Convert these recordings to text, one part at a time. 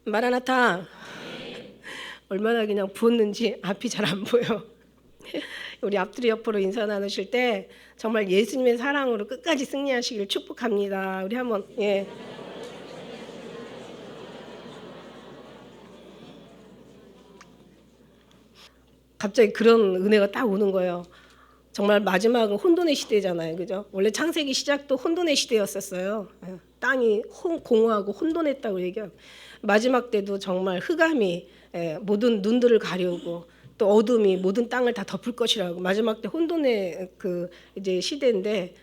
마라나타. 얼마나 그냥 부었는지 앞이 잘 안 보여. 우리 앞뒤 옆으로 인사 나누실 때 정말 예수님의 사랑으로 끝까지 승리하시길 축복합니다. 우리 한번 갑자기 그런 은혜가 딱 오는 거예요. 정말 마지막은 혼돈의 시대잖아요, 그죠? 원래 창세기 시작도 혼돈의 시대였었어요. 땅이 공허하고 혼돈했다고 얘기하고 마지막 때도 정말 흑암이 모든 눈들을 가리우고 또 어둠이 모든 땅을 다 덮을 것이라고 마지막 때 혼돈의 그 이제 시대인데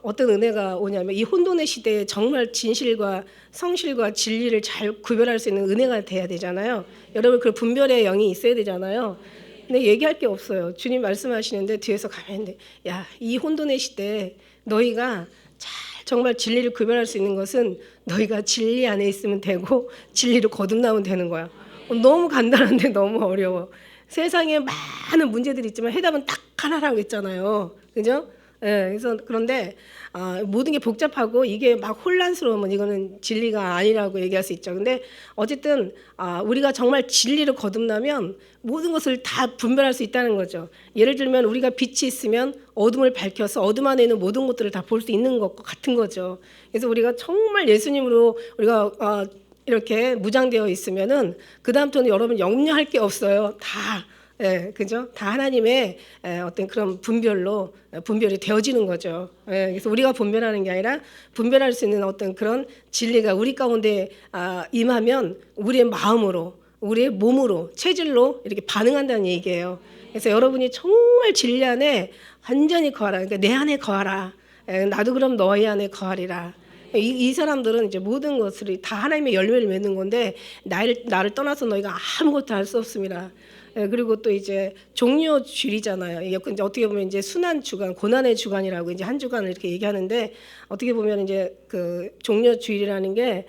어떤 은혜가 오냐면 이 혼돈의 시대에 정말 진실과 성실과 진리를 잘 구별할 수 있는 은혜가 돼야 되잖아요. 여러분 그 분별의 영이 있어야 되잖아요. 근데 얘기할 게 없어요. 주님 말씀하시는데 뒤에서 가만히 야, 이 혼돈의 시대에 너희가 잘 정말 진리를 구별할 수 있는 것은 너희가 진리 안에 있으면 되고 진리를 거듭나면 되는 거야. 너무 간단한데 너무 어려워. 세상에 많은 문제들이 있지만 해답은 딱 하나라고 있잖아요. 그죠? 그래서 그런데 모든 게 복잡하고 이게 막 혼란스러우면 이거는 진리가 아니라고 얘기할 수 있죠. 근데 어쨌든 우리가 정말 진리를 거듭나면 모든 것을 다 분별할 수 있다는 거죠. 예를 들면 우리가 빛이 있으면 어둠을 밝혀서 어둠 안에 있는 모든 것들을 다 볼 수 있는 것과 같은 거죠. 그래서 우리가 정말 예수님으로 우리가 이렇게 무장되어 있으면은 그 다음부터는 여러분 염려할 게 없어요. 다 그죠? 다 하나님의 어떤 그런 분별이 되어지는 거죠. 그래서 우리가 분별하는 게 아니라 분별할 수 있는 어떤 그런 진리가 우리 가운데 임하면 우리의 마음으로, 우리의 몸으로, 체질로 이렇게 반응한다는 얘기예요. 그래서 여러분이 정말 진리 안에 완전히 거하라. 그러니까 내 안에 거하라. 나도 그럼 너희 안에 거하리라. 이 사람들은 이제 모든 것을 다 하나님의 열매를 맺는 건데 나를 떠나서 너희가 아무것도 할 수 없습니다. 그리고 또 이제 종료 주일이잖아요. 이게 이제 어떻게 보면 이제 순환 주간, 고난의 주간이라고 이제 한 주간을 이렇게 얘기하는데 어떻게 보면 이제 그 종료 주일이라는 게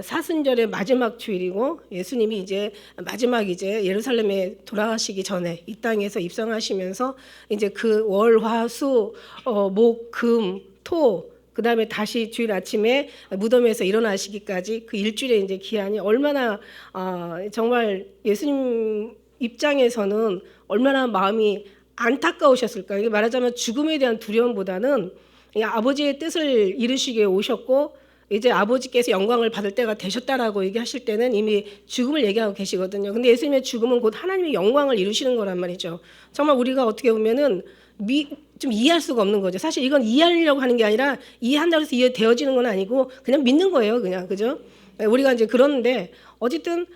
사순절의 마지막 주일이고 예수님이 이제 마지막 이제 예루살렘에 돌아가시기 전에 이 땅에서 입성하시면서 이제 그 월, 화, 수, 목, 금, 토 그다음에 다시 주일 아침에 무덤에서 일어나시기까지 그 일주일의 이제 기한이 얼마나 정말 예수님 입장에서는 얼마나 마음이 안타까우셨을까. 이게 말하자면 죽음에 대한 두려움보다는 아버지의 뜻을 이루시기에 오셨고 이제 아버지께서 영광을 받을 때가 되셨다라고 얘기하실 때는 이미 죽음을 얘기하고 계시거든요. 근데 예수님의 죽음은 곧 하나님의 영광을 이루시는 거란 말이죠. 정말 우리가 어떻게 보면은 좀 이해할 수가 없는 거죠. 사실 이건 이해하려고 하는 게 아니라 이해한다고 해서 이해되어지는 건 아니고 그냥 믿는 거예요. 그냥 그죠? 우리가 이제 그러는데 어쨌든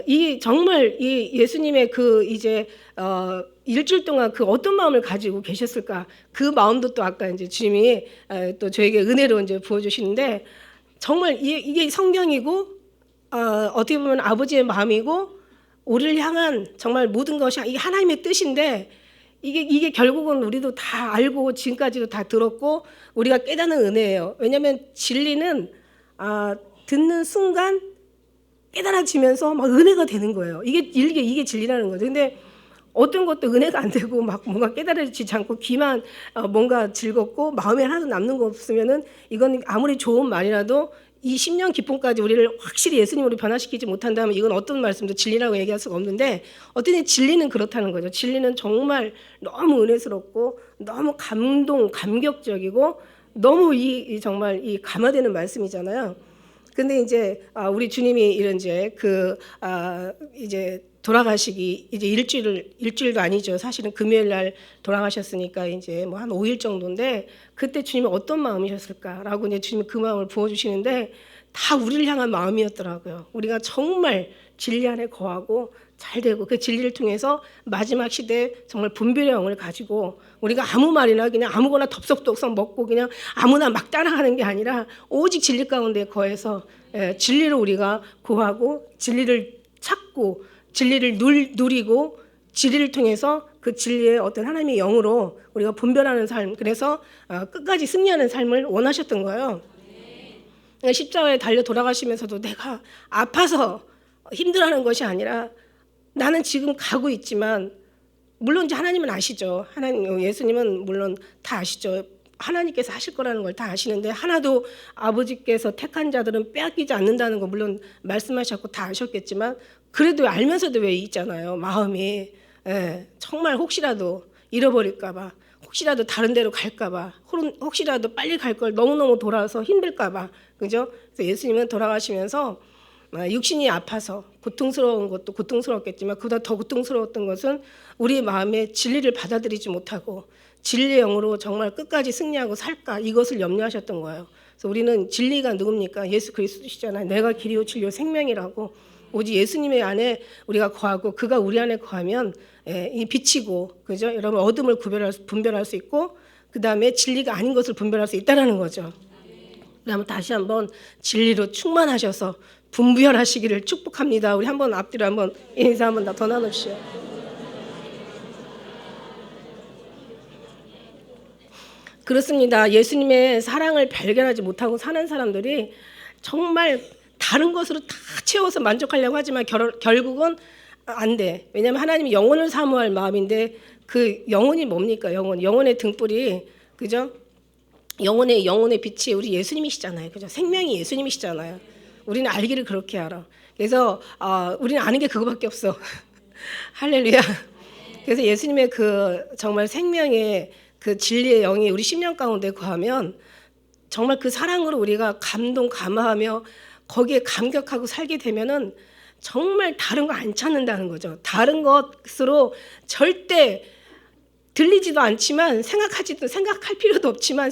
이 정말 이 예수님의 그 이제 일주일 동안 그 어떤 마음을 가지고 계셨을까? 그 마음도 또 아까 이제 주님이 또 저에게 은혜로 이제 부어주시는데 정말 이게 성경이고 어떻게 보면 아버지의 마음이고 우리를 향한 정말 모든 것이 이게 하나님의 뜻인데 이게 결국은 우리도 다 알고 지금까지도 다 들었고 우리가 깨닫는 은혜예요. 왜냐하면 진리는 듣는 순간 깨달아지면서 막 은혜가 되는 거예요. 이게 진리라는 거죠. 근데 어떤 것도 은혜가 안 되고 막 뭔가 깨달아지지 않고 귀만 뭔가 즐겁고 마음에 하나도 남는 거 없으면은 이건 아무리 좋은 말이라도 이 10년 기쁨까지 우리를 확실히 예수님으로 변화시키지 못한다면 이건 어떤 말씀도 진리라고 얘기할 수가 없는데 어떤 진리는 그렇다는 거죠. 진리는 정말 너무 은혜스럽고 너무 감격적이고 너무 정말 이 감화되는 말씀이잖아요. 근데 이제 우리 주님이 이런 이제 이제 돌아가시기 이제 일주일도 아니죠. 사실은 금요일 날 돌아가셨으니까 이제 뭐 한 5일 정도인데 그때 주님이 어떤 마음이셨을까라고 이제 주님이 그 마음을 부어주시는데 다 우리를 향한 마음이었더라고요. 우리가 정말 진리 안에 거하고 잘 되고 그 진리를 통해서 마지막 시대에 정말 분별의 영을 가지고 우리가 아무 말이나 그냥 아무거나 덥석덥석 먹고 그냥 아무나 막 따라가는 게 아니라 오직 진리 가운데 거해서 진리를 우리가 구하고 진리를 찾고 진리를 누리고 진리를 통해서 그 진리의 어떤 하나님의 영으로 우리가 분별하는 삶 그래서 끝까지 승리하는 삶을 원하셨던 거예요. 십자가에 달려 돌아가시면서도 내가 아파서 힘들어하는 것이 아니라 나는 지금 가고 있지만 물론 이제 하나님은 아시죠. 하나님 예수님은 물론 다 아시죠. 하나님께서 하실 거라는 걸 다 아시는데 하나도 아버지께서 택한 자들은 빼앗기지 않는다는 거 물론 말씀하셨고 다 아셨겠지만 그래도 알면서도 왜 있잖아요. 마음이 정말 혹시라도 잃어버릴까 봐, 혹시라도 다른 데로 갈까 봐, 혹시라도 빨리 갈 걸 너무너무 돌아서 힘들까 봐. 그죠? 그래서 예수님은 돌아가시면서 육신이 아파서 고통스러운 것도 고통스러웠겠지만 그보다 더 고통스러웠던 것은 우리 마음에 진리를 받아들이지 못하고 진리의 영으로 정말 끝까지 승리하고 살까 이것을 염려하셨던 거예요. 그래서 우리는 진리가 누굽니까? 예수 그리스도시잖아요. 내가 길이요 진리요 생명이라고. 오직 예수님의 안에 우리가 거하고 그가 우리 안에 거하면 이 빛이고, 그죠? 여러분 어둠을 분별할 수 있고 그 다음에 진리가 아닌 것을 분별할 수 있다는 거죠. 그다음에 다시 한번 진리로 충만하셔서 분별하시기를 축복합니다. 우리 한번 앞뒤로 한번 인사 한번 더 나눕시오. 그렇습니다. 예수님의 사랑을 발견하지 못하고 사는 사람들이 정말 다른 것으로 다 채워서 만족하려고 하지만 결국은 안 돼. 왜냐하면 하나님이 영혼을 사모할 마음인데 그 영혼이 뭡니까? 영혼의 등불이, 그죠? 영혼의 빛이 우리 예수님이시잖아요. 그죠? 생명이 예수님이시잖아요. 우리는 알기를 그렇게 알아. 그래서 우리는 아는 게 그거밖에 없어. 할렐루야. 그래서 예수님의 그 정말 생명의 그 진리의 영이 우리 심령 가운데 거하면 정말 그 사랑으로 우리가 감화하며 거기에 감격하고 살게 되면은 정말 다른 거 안 찾는다는 거죠. 다른 것으로 절대 들리지도 않지만 생각할 필요도 없지만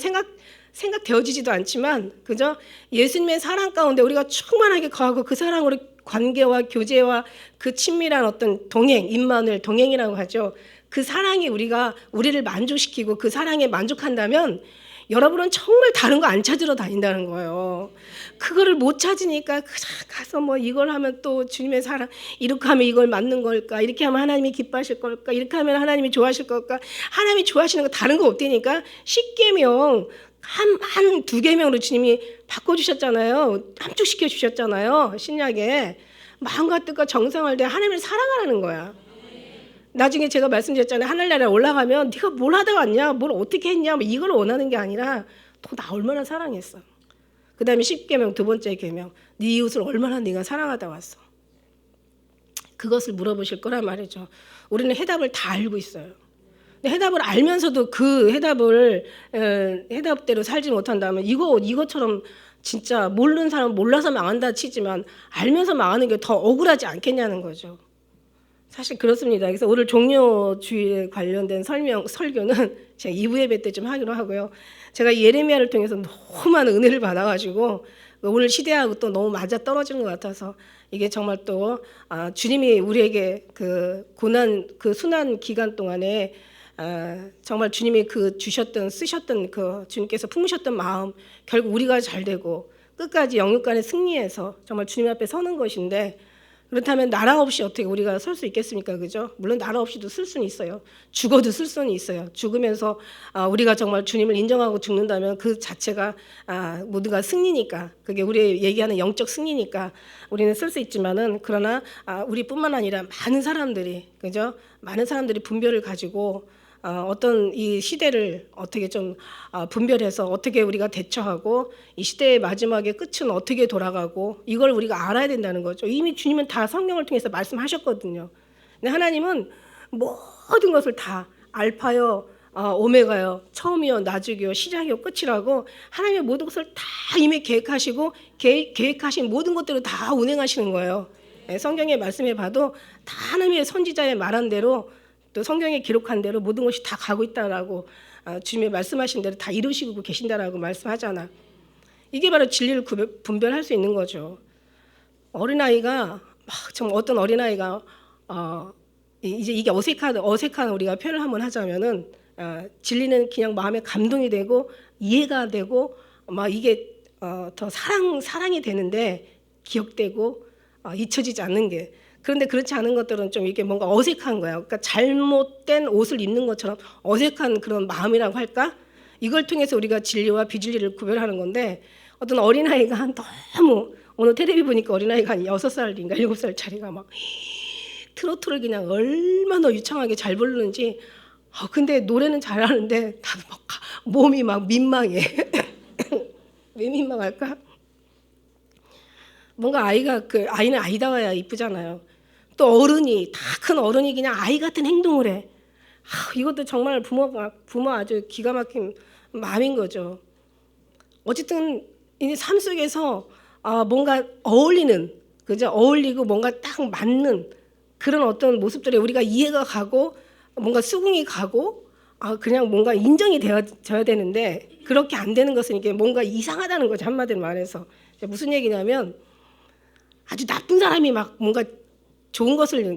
생각되어지지도 않지만, 그죠? 예수님의 사랑 가운데 우리가 충만하게 거하고 그 사랑으로 관계와 교제와 그 친밀한 어떤 동행, 임마누엘 동행이라고 하죠. 그 사랑이 우리를 만족시키고 그 사랑에 만족한다면 여러분은 정말 다른 거 안 찾으러 다닌다는 거예요. 그거를 못 찾으니까 가서 뭐 이걸 하면 또 주님의 사랑, 이렇게 하면 이걸 맞는 걸까? 이렇게 하면 하나님이 기뻐하실 걸까? 이렇게 하면 하나님이 좋아하실 걸까? 하나님이 좋아하시는 거 다른 거 없다니까. 10계명 한 2계명으로 주님이 바꿔주셨잖아요. 함축시켜 주셨잖아요. 신약에. 마음과 뜻과 정성을 다해 하나님을 사랑하라는 거야. 나중에 제가 말씀드렸잖아요. 하늘나라에 올라가면 네가 뭘 하다 왔냐, 뭘 어떻게 했냐, 이걸 원하는 게 아니라 너 나 얼마나 사랑했어. 그 다음에 10계명, 2번째 계명, 네 이웃을 얼마나 네가 사랑하다 왔어. 그것을 물어보실 거란 말이죠. 우리는 해답을 다 알고 있어요. 근데 해답을 알면서도 그 해답대로 살지 못한다면 이것처럼 진짜 모르는 사람 몰라서 망한다 치지만 알면서 망하는 게 더 억울하지 않겠냐는 거죠. 사실 그렇습니다. 그래서 오늘 종료주의에 관련된 설교는 제가 2부 예배 때 좀 하기로 하고요. 제가 예레미야를 통해서 너무 많은 은혜를 받아가지고 오늘 시대하고 또 너무 맞아 떨어지는 것 같아서 이게 정말 또 주님이 우리에게 그 고난, 그 순환 기간 동안에 정말 주님이 쓰셨던 그 주님께서 품으셨던 마음, 결국 우리가 잘 되고 끝까지 영육간에 승리해서 정말 주님 앞에 서는 것인데, 그렇다면 나라 없이 어떻게 우리가 설 수 있겠습니까? 그죠? 물론 나라 없이도 쓸 수는 있어요. 죽어도 쓸 수는 있어요. 죽으면서 우리가 정말 주님을 인정하고 죽는다면 그 자체가 모두가 승리니까, 그게 우리 얘기하는 영적 승리니까 우리는 쓸 수 있지만은, 그러나 우리뿐만 아니라 많은 사람들이, 그죠? 많은 사람들이 분별을 가지고 어떤 이 시대를 어떻게 좀 분별해서 어떻게 우리가 대처하고 이 시대의 마지막의 끝은 어떻게 돌아가고 이걸 우리가 알아야 된다는 거죠. 이미 주님은 다 성경을 통해서 말씀하셨거든요. 근데 하나님은 모든 것을 다 알파요, 오메가요, 처음이요, 나중이요, 시작이요, 끝이라고 하나님의 모든 것을 다 이미 계획하시고 계획하신 모든 것들을 다 운행하시는 거예요. 성경의 말씀에 봐도 다 하나님의 선지자의 말한 대로 또 성경에 기록한 대로 모든 것이 다 가고 있다라고, 주님이 말씀하신 대로 다 이루시고 계신다라고 말씀하잖아. 이게 바로 진리를 분별할 수 있는 거죠. 어린아이가 정말 어떤 어린아이가 이제 이게 어색한 우리가 표현을 한번 하자면은 진리는 그냥 마음에 감동이 되고 이해가 되고 막 이게 더 사랑이 되는데 기억되고 잊혀지지 않는 게, 그런데 그렇지 않은 것들은 좀 이게 뭔가 어색한 거예요. 그러니까 잘못된 옷을 입는 것처럼 어색한 그런 마음이라고 할까? 이걸 통해서 우리가 진리와 비진리를 구별하는 건데, 어떤 어린아이가 너무, 오늘 텔레비 보니까 어린아이가 한 6살인가 7살짜리가 막 트로트를 그냥 얼마나 유창하게 잘 부르는지 근데 노래는 잘하는데 나도 막 몸이 막 민망해. 왜 민망할까? 뭔가 아이는 아이다워야 이쁘잖아요. 또 어른이 다 큰 어른이 그냥 아이 같은 행동을 해. 이것도 정말 부모 아주 기가 막힌 마음인 거죠. 어쨌든 이 삶 속에서 뭔가 어울리는, 그죠? 어울리고 뭔가 딱 맞는 그런 어떤 모습들에 우리가 이해가 가고 뭔가 수긍이 가고 그냥 뭔가 인정이 되어져야 되는데 그렇게 안 되는 것은 이게 뭔가 이상하다는 거죠. 한마디로 말해서 무슨 얘기냐면 아주 나쁜 사람이 막 뭔가 좋은 것을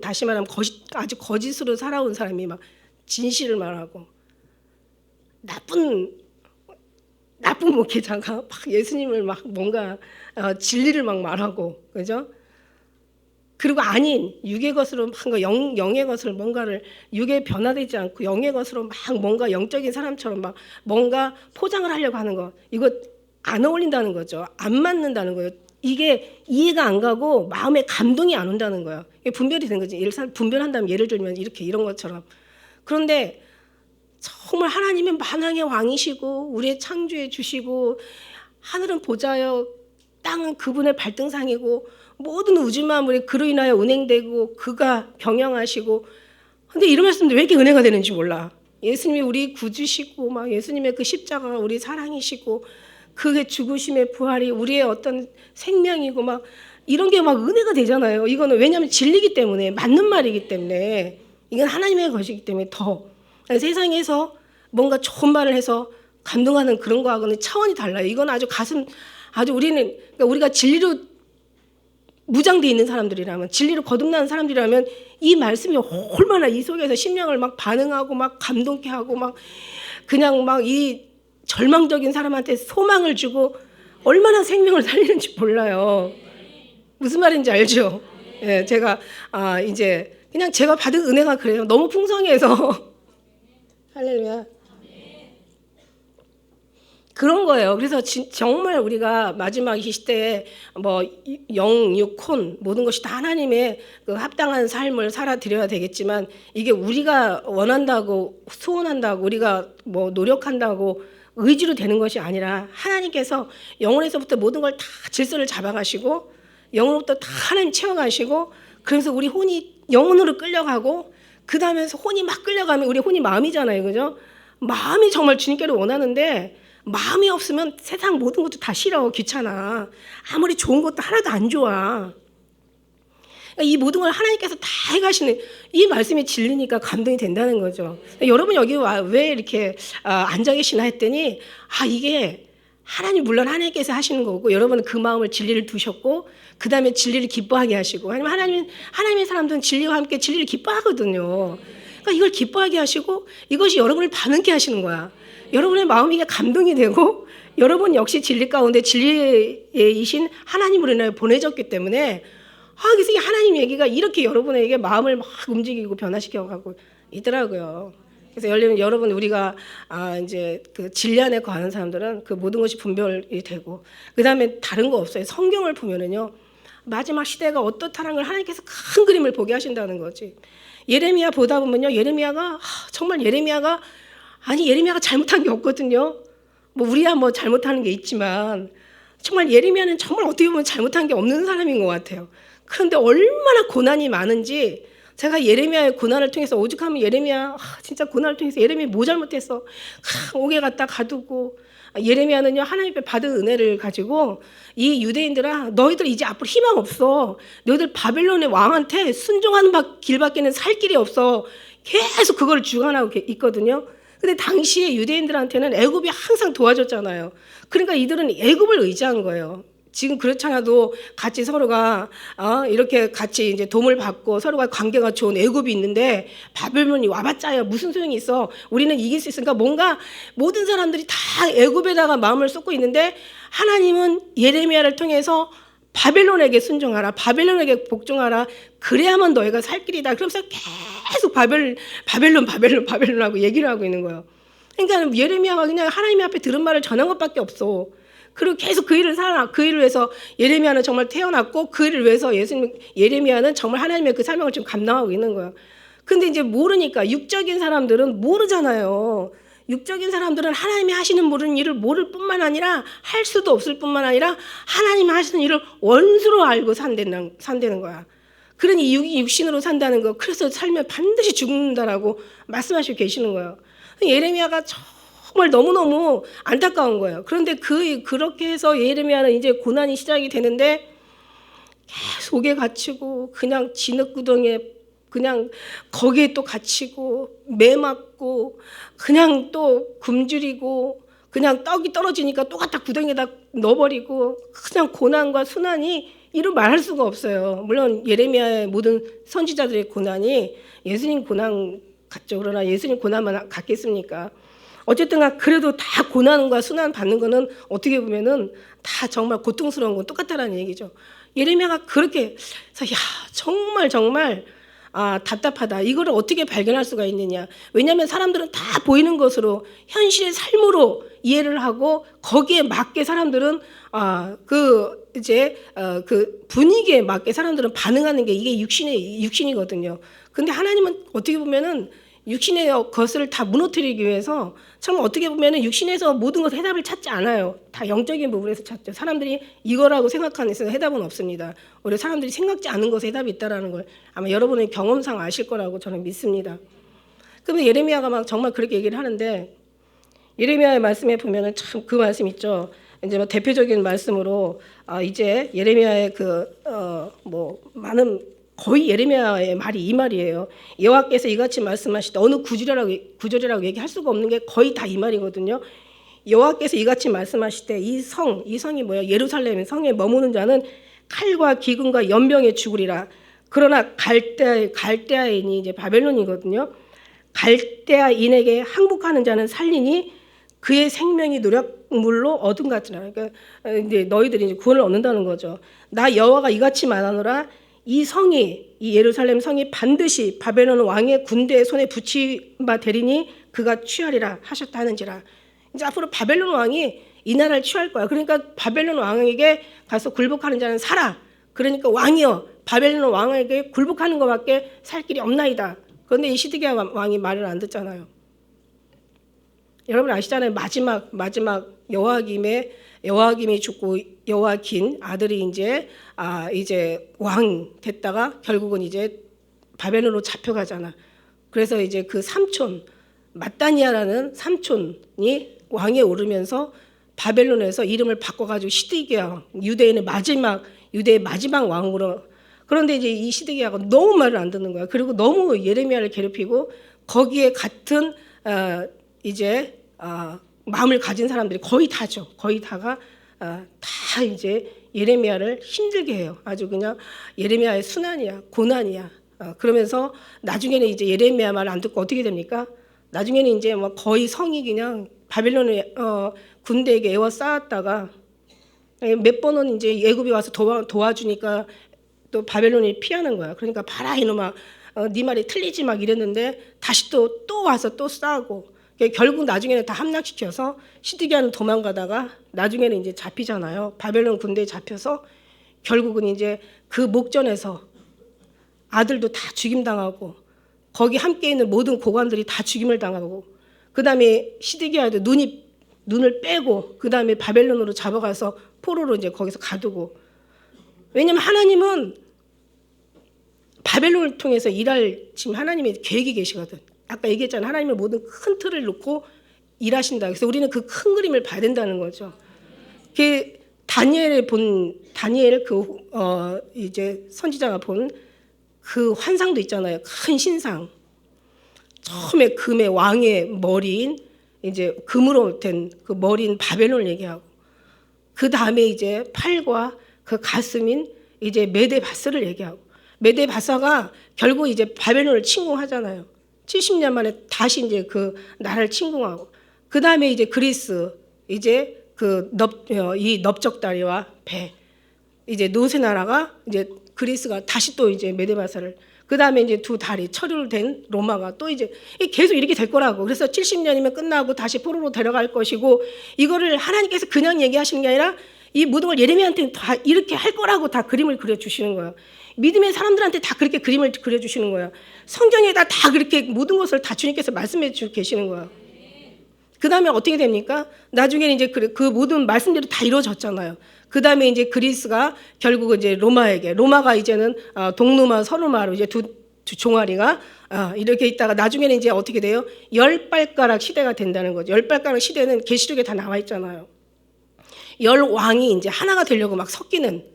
다시 말하면 아주 거짓으로 살아온 사람이 막 진실을 말하고 나쁜 목회자가 막 예수님을 막 뭔가 진리를 막 말하고, 그죠? 그리고 아닌 육의 것으로 막 영의 것을 뭔가를 육에 변화되지 않고 영의 것으로 막 뭔가 영적인 사람처럼 막 뭔가 포장을 하려고 하는 거, 이거 안 어울린다는 거죠. 안 맞는다는 거예요. 이게 이해가 안 가고 마음에 감동이 안 온다는 거예요. 이게 분별이 된 거지. 분별한다면 예를 들면 이런 것처럼. 그런데 정말 하나님은 만왕의 왕이시고 우리의 창조해 주시고 하늘은 보좌여 땅은 그분의 발등상이고 모든 우주 만물이 그로 인하여 운행되고 그가 경영하시고, 근데 이런 말씀도 왜 이렇게 은혜가 되는지 몰라. 예수님이 우리 구주시고 막 예수님의 그 십자가가 우리 사랑이시고 그의 죽으심의 부활이 우리의 어떤 생명이고 막 이런 게 막 은혜가 되잖아요. 이거는 왜냐하면 진리기 때문에, 맞는 말이기 때문에, 이건 하나님의 것이기 때문에 더 세상에서 뭔가 좋은 말을 해서 감동하는 그런 거하고는 차원이 달라요. 이건 아주 그러니까 우리가 진리로 무장되어 있는 사람들이라면, 진리로 거듭나는 사람들이라면 이 말씀이 얼마나 이 속에서 심령을 막 반응하고 막 감동케 하고 막 그냥 막 이 절망적인 사람한테 소망을 주고 얼마나 생명을 살리는지 몰라요. 무슨 말인지 알죠? 예, 제가 이제 그냥 제가 받은 은혜가 그래요. 너무 풍성해서 할렐루야. 그런 거예요. 그래서 정말 우리가 마지막 이 시대에 뭐 영, 육, 혼 모든 것이 다 하나님의 그 합당한 삶을 살아드려야 되겠지만 이게 우리가 원한다고 소원한다고 우리가 뭐 노력한다고 의지로 되는 것이 아니라 하나님께서 영혼에서부터 모든 걸 다 질서를 잡아가시고 영혼부터 다 하나님 채워가시고, 그래서 우리 혼이 영혼으로 끌려가고 그 다음에서 혼이 막 끌려가면 우리 혼이 마음이잖아요, 그죠? 마음이 정말 주님께로 원하는데 마음이 없으면 세상 모든 것도 다 싫어, 귀찮아. 아무리 좋은 것도 하나도 안 좋아. 이 모든 걸 하나님께서 다 해가시는 이 말씀이 진리니까 감동이 된다는 거죠. 여러분 여기 왜 이렇게 앉아 계시나 했더니 이게 하나님, 물론 하나님께서 하시는 거고 여러분은 그 마음을 진리를 두셨고 그 다음에 진리를 기뻐하게 하시고, 아니면 하나님의 사람들은 진리와 함께 진리를 기뻐하거든요. 그러니까 이걸 기뻐하게 하시고 이것이 여러분을 반응케 하시는 거야. 여러분의 마음이 감동이 되고 여러분 역시 진리 가운데 진리이신 하나님으로 인하여 보내졌기 때문에 그래서 이 하나님 얘기가 이렇게 여러분에게 마음을 막 움직이고 변화시켜 가고 있더라고요. 그래서 여러분 우리가 이제 그 진리 안에 거하는 사람들은 그 모든 것이 분별이 되고 그 다음에 다른 거 없어요. 성경을 보면은요 마지막 시대가 어떻다는 걸 하나님께서 큰 그림을 보게 하신다는 거지. 예레미야 보다 보면요 예레미야가 잘못한 게 없거든요. 뭐 우리야 뭐 잘못하는 게 있지만 정말 예레미야는 정말 어떻게 보면 잘못한 게 없는 사람인 것 같아요. 그런데 얼마나 고난이 많은지 제가 예레미야의 고난을 통해서 오죽하면 예레미야 진짜 고난을 통해서 예레미야 뭐 잘못했어 옥에 갖다 가두고, 예레미야는요 하나님 앞에 받은 은혜를 가지고 이 유대인들아 너희들 이제 앞으로 희망 없어, 너희들 바벨론의 왕한테 순종하는 길밖에는 살 길이 없어, 계속 그걸 주관하고 있거든요. 근데 당시에 유대인들한테는 애굽이 항상 도와줬잖아요. 그러니까 이들은 애굽을 의지한 거예요. 지금 그렇잖아도 같이 서로가 이렇게 같이 이제 도움을 받고 서로가 관계가 좋은 애굽이 있는데 바벨론이 와봤자야 무슨 소용이 있어. 우리는 이길 수 있으니까 뭔가 모든 사람들이 다 애굽에다가 마음을 쏟고 있는데 하나님은 예레미야를 통해서 바벨론에게 순종하라, 바벨론에게 복종하라, 그래야만 너희가 살 길이다. 그러면서 계속 바벨론하고 얘기를 하고 있는 거예요. 그러니까 예레미야가 그냥 하나님 앞에 들은 말을 전한 것밖에 없어. 그리고 계속 그 일을 위해서 예레미야는 정말 태어났고 그 일을 위해서 예레미야는 정말 하나님의 그 사명을 지금 감당하고 있는 거예요. 근데 이제 모르니까 육적인 사람들은 모르잖아요. 육적인 사람들은 하나님이 하시는 모르는 일을 모를 뿐만 아니라 할 수도 없을 뿐만 아니라 하나님이 하시는 일을 원수로 알고 산다는 거야. 그러니 육신으로 산다는 거, 그래서 살면 반드시 죽는다라고 말씀하시고 계시는 거예요. 예레미야가 정말 너무너무 안타까운 거예요. 그런데 그렇게 해서 예레미야는 이제 고난이 시작이 되는데 계속 옥에 갇히고 그냥 진흙구덩이에 그냥 거기에 또 갇히고 매 맞고 그냥 또 굶주리고 그냥 떡이 떨어지니까 또 갖다 구덩이에다 넣어버리고 그냥 고난과 순환이 이루 말할 수가 없어요. 물론 예레미야의 모든 선지자들의 고난이 예수님 고난 같죠. 그러나 예수님 고난만 같겠습니까? 어쨌든 그래도 다 고난과 순환 받는 거는 어떻게 보면은 다 정말 고통스러운 건 똑같다라는 얘기죠. 예레미야가 그렇게 해서 야 정말 답답하다. 이거를 어떻게 발견할 수가 있느냐. 왜냐하면 사람들은 다 보이는 것으로 현실의 삶으로 이해를 하고 거기에 맞게 사람들은 그 분위기에 맞게 사람들은 반응하는 게 이게 육신이거든요. 근데 하나님은 어떻게 보면은 육신의 것을 다 무너뜨리기 위해서 참 어떻게 보면은 육신에서 모든 것 해답을 찾지 않아요. 다 영적인 부분에서 찾죠. 사람들이 이거라고 생각하는 데서 해답은 없습니다. 오히려 사람들이 생각지 않은 것에 해답이 있다라는 걸 아마 여러분의 경험상 아실 거라고 저는 믿습니다. 그러면 예레미야가 막 정말 그렇게 얘기를 하는데 예레미야의 말씀에 보면은 참 그 말씀 있죠. 이제 뭐 대표적인 말씀으로 이제 예레미야의 많은 거의 예레미야의 말이 이 말이에요. 여호와께서 이같이 말씀하시되 어느 구절이라고 얘기할 수가 없는 게 거의 다 이 말이거든요. 여호와께서 이같이 말씀하시되 이 성이 뭐예요? 예루살렘 성에 머무는 자는 칼과 기근과 연병에 죽으리라. 그러나 갈대아인이 이제 바벨론이거든요. 갈대아인에게 항복하는 자는 살리니 그의 생명이 노력물로 어둠 같으라. 그러니까 이제 너희들이 이제 구원을 얻는다는 거죠. 나 여호와가 이같이 말하노라. 이 예루살렘 성이 반드시 바벨론 왕의 군대의 손에 붙임바 되리니 그가 취하리라 하셨다 하는지라. 이제 앞으로 바벨론 왕이 이 나라를 취할 거야. 그러니까 바벨론 왕에게 가서 굴복하는 자는 살아. 그러니까 왕이여 바벨론 왕에게 굴복하는 것밖에 살 길이 없나이다. 그런데 이 시드기야 왕이 말을 안 듣잖아요. 여러분 아시잖아요. 마지막 여호와김이 죽고 여호와긴 아들이 이제 왕 됐다가 결국은 이제 바벨론으로 잡혀가잖아. 그래서 이제 그 삼촌 마따니아라는 삼촌이 왕에 오르면서 바벨론에서 이름을 바꿔가지고 시드기야 유대의 마지막 왕으로. 그런데 이제 이 시드기야가 너무 말을 안 듣는 거야. 그리고 너무 예레미야를 괴롭히고 거기에 같은 마음을 가진 사람들이 거의 다죠. 거의 다가 다 이제 예레미야를 힘들게 해요. 아주 그냥 예레미야의 순환이야, 고난이야. 그러면서 나중에는 이제 예레미야 말 안 듣고 어떻게 됩니까? 나중에는 이제 뭐 거의 성이 그냥 바벨론의 군대에게 에워싸였다가 몇 번은 이제 예굽이 와서 도와주니까 또 바벨론이 피하는 거야. 그러니까 봐라 이놈아, 네 말이 틀리지 막 이랬는데 다시 또 와서 또 싸우고. 결국 나중에는 다 함락시켜서 시드기야는 도망가다가 나중에는 이제 잡히잖아요. 바벨론 군대에 잡혀서 결국은 이제 그 목전에서 아들도 다 죽임당하고 거기 함께 있는 모든 고관들이 다 죽임을 당하고 그다음에 시드기야도 눈을 빼고 그다음에 바벨론으로 잡아가서 포로로 이제 거기서 가두고. 왜냐면 하나님은 바벨론을 통해서 지금 하나님의 계획이 계시거든. 아까 얘기했잖아요. 하나님의 모든 큰 틀을 놓고 일하신다. 그래서 우리는 그 큰 그림을 봐야 된다는 거죠. 다니엘 이제 선지자가 본 그 환상도 있잖아요. 큰 신상. 처음에 금의 왕의 머리인 이제 금으로 된 그 머리인 바벨론을 얘기하고 그 다음에 이제 팔과 그 가슴인 이제 메데바스를 얘기하고 메데바사가 결국 이제 바벨론을 침공하잖아요. 70년 만에 다시 이제 그 나라를 침공하고 그 다음에 이제 그리스 이제 이 넓적다리와 배 이제 노세 나라가 이제 그리스가 다시 또 이제 메데바사를 그 다음에 이제 두 다리 철로 된 로마가 또 이제 계속 이렇게 될 거라고. 그래서 70년이면 끝나고 다시 포로로 데려갈 것이고 이거를 하나님께서 그냥 얘기하시는 게 아니라 이 모든 걸 예레미야한테 다 이렇게 할 거라고 다 그림을 그려주시는 거예요. 믿음의 사람들한테 다 그렇게 그림을 그려주시는 거예요. 성경에다 다 그렇게 모든 것을 다 주님께서 말씀해 주고 계시는 거예요. 그 다음에 어떻게 됩니까? 나중에는 이제 그 모든 말씀대로 다 이루어졌잖아요. 그 다음에 이제 그리스가 결국 이제 로마가 이제는 동로마, 서로마로 이제 두 종아리가 이렇게 있다가 나중에는 이제 어떻게 돼요? 10발가락 시대가 된다는 거죠. 10발가락 시대는 계시록에 다 나와 있잖아요. 10왕이 이제 하나가 되려고 막 섞이는,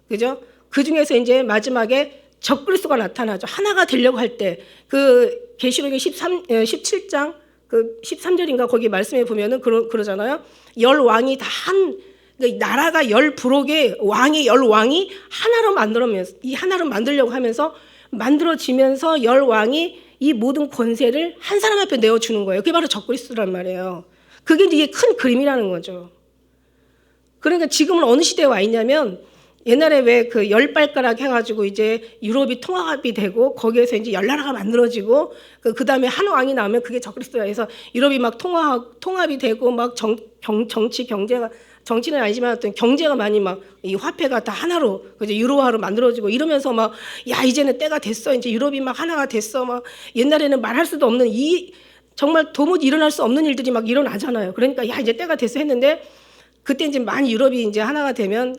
그죠? 그 중에서 이제 마지막에 적그리스도가 나타나죠. 하나가 되려고 할 때 그 계시록의 17장 그 13절인가 거기 말씀에 보면은 그러잖아요. 10왕이 다 나라가 10부록의 왕의 10왕이 하나로 만들어면서 이 하나로 만들려고 하면서 만들어지면서 10왕이 이 모든 권세를 한 사람 앞에 내어주는 거예요. 그게 바로 적그리스도란 말이에요. 그게 이제 큰 그림이라는 거죠. 그러니까 지금은 어느 시대에 와 있냐면 옛날에 왜 그 10발가락 해가지고 이제 유럽이 통합이 되고 거기에서 이제 10나라가 만들어지고 그 다음에 한 왕이 나오면 그게 적그리스도야. 해서 유럽이 막 통합이 되고 막 정치 경제가 정치는 아니지만 어떤 경제가 많이 막 이 화폐가 다 하나로 이제 유로화로 만들어지고 이러면서 막 야 이제는 때가 됐어. 이제 유럽이 막 하나가 됐어. 막 옛날에는 말할 수도 없는 이 정말 도무지 일어날 수 없는 일들이 막 일어나잖아요. 그러니까 야 이제 때가 됐어 했는데 그때 이제 많이 유럽이 이제 하나가 되면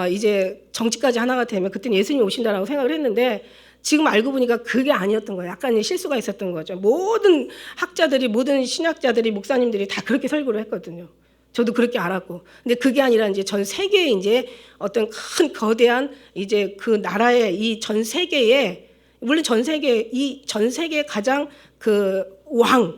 이제 정치까지 하나가 되면 그때는 예수님이 오신다라고 생각을 했는데 지금 알고 보니까 그게 아니었던 거예요. 약간 실수가 있었던 거죠. 모든 학자들이 모든 신학자들이 목사님들이 다 그렇게 설교를 했거든요. 저도 그렇게 알았고. 근데 그게 아니라 이제 전 세계에 이제 어떤 큰 거대한 이제 그 나라의 이 전 세계에 물론 전 세계 가장 그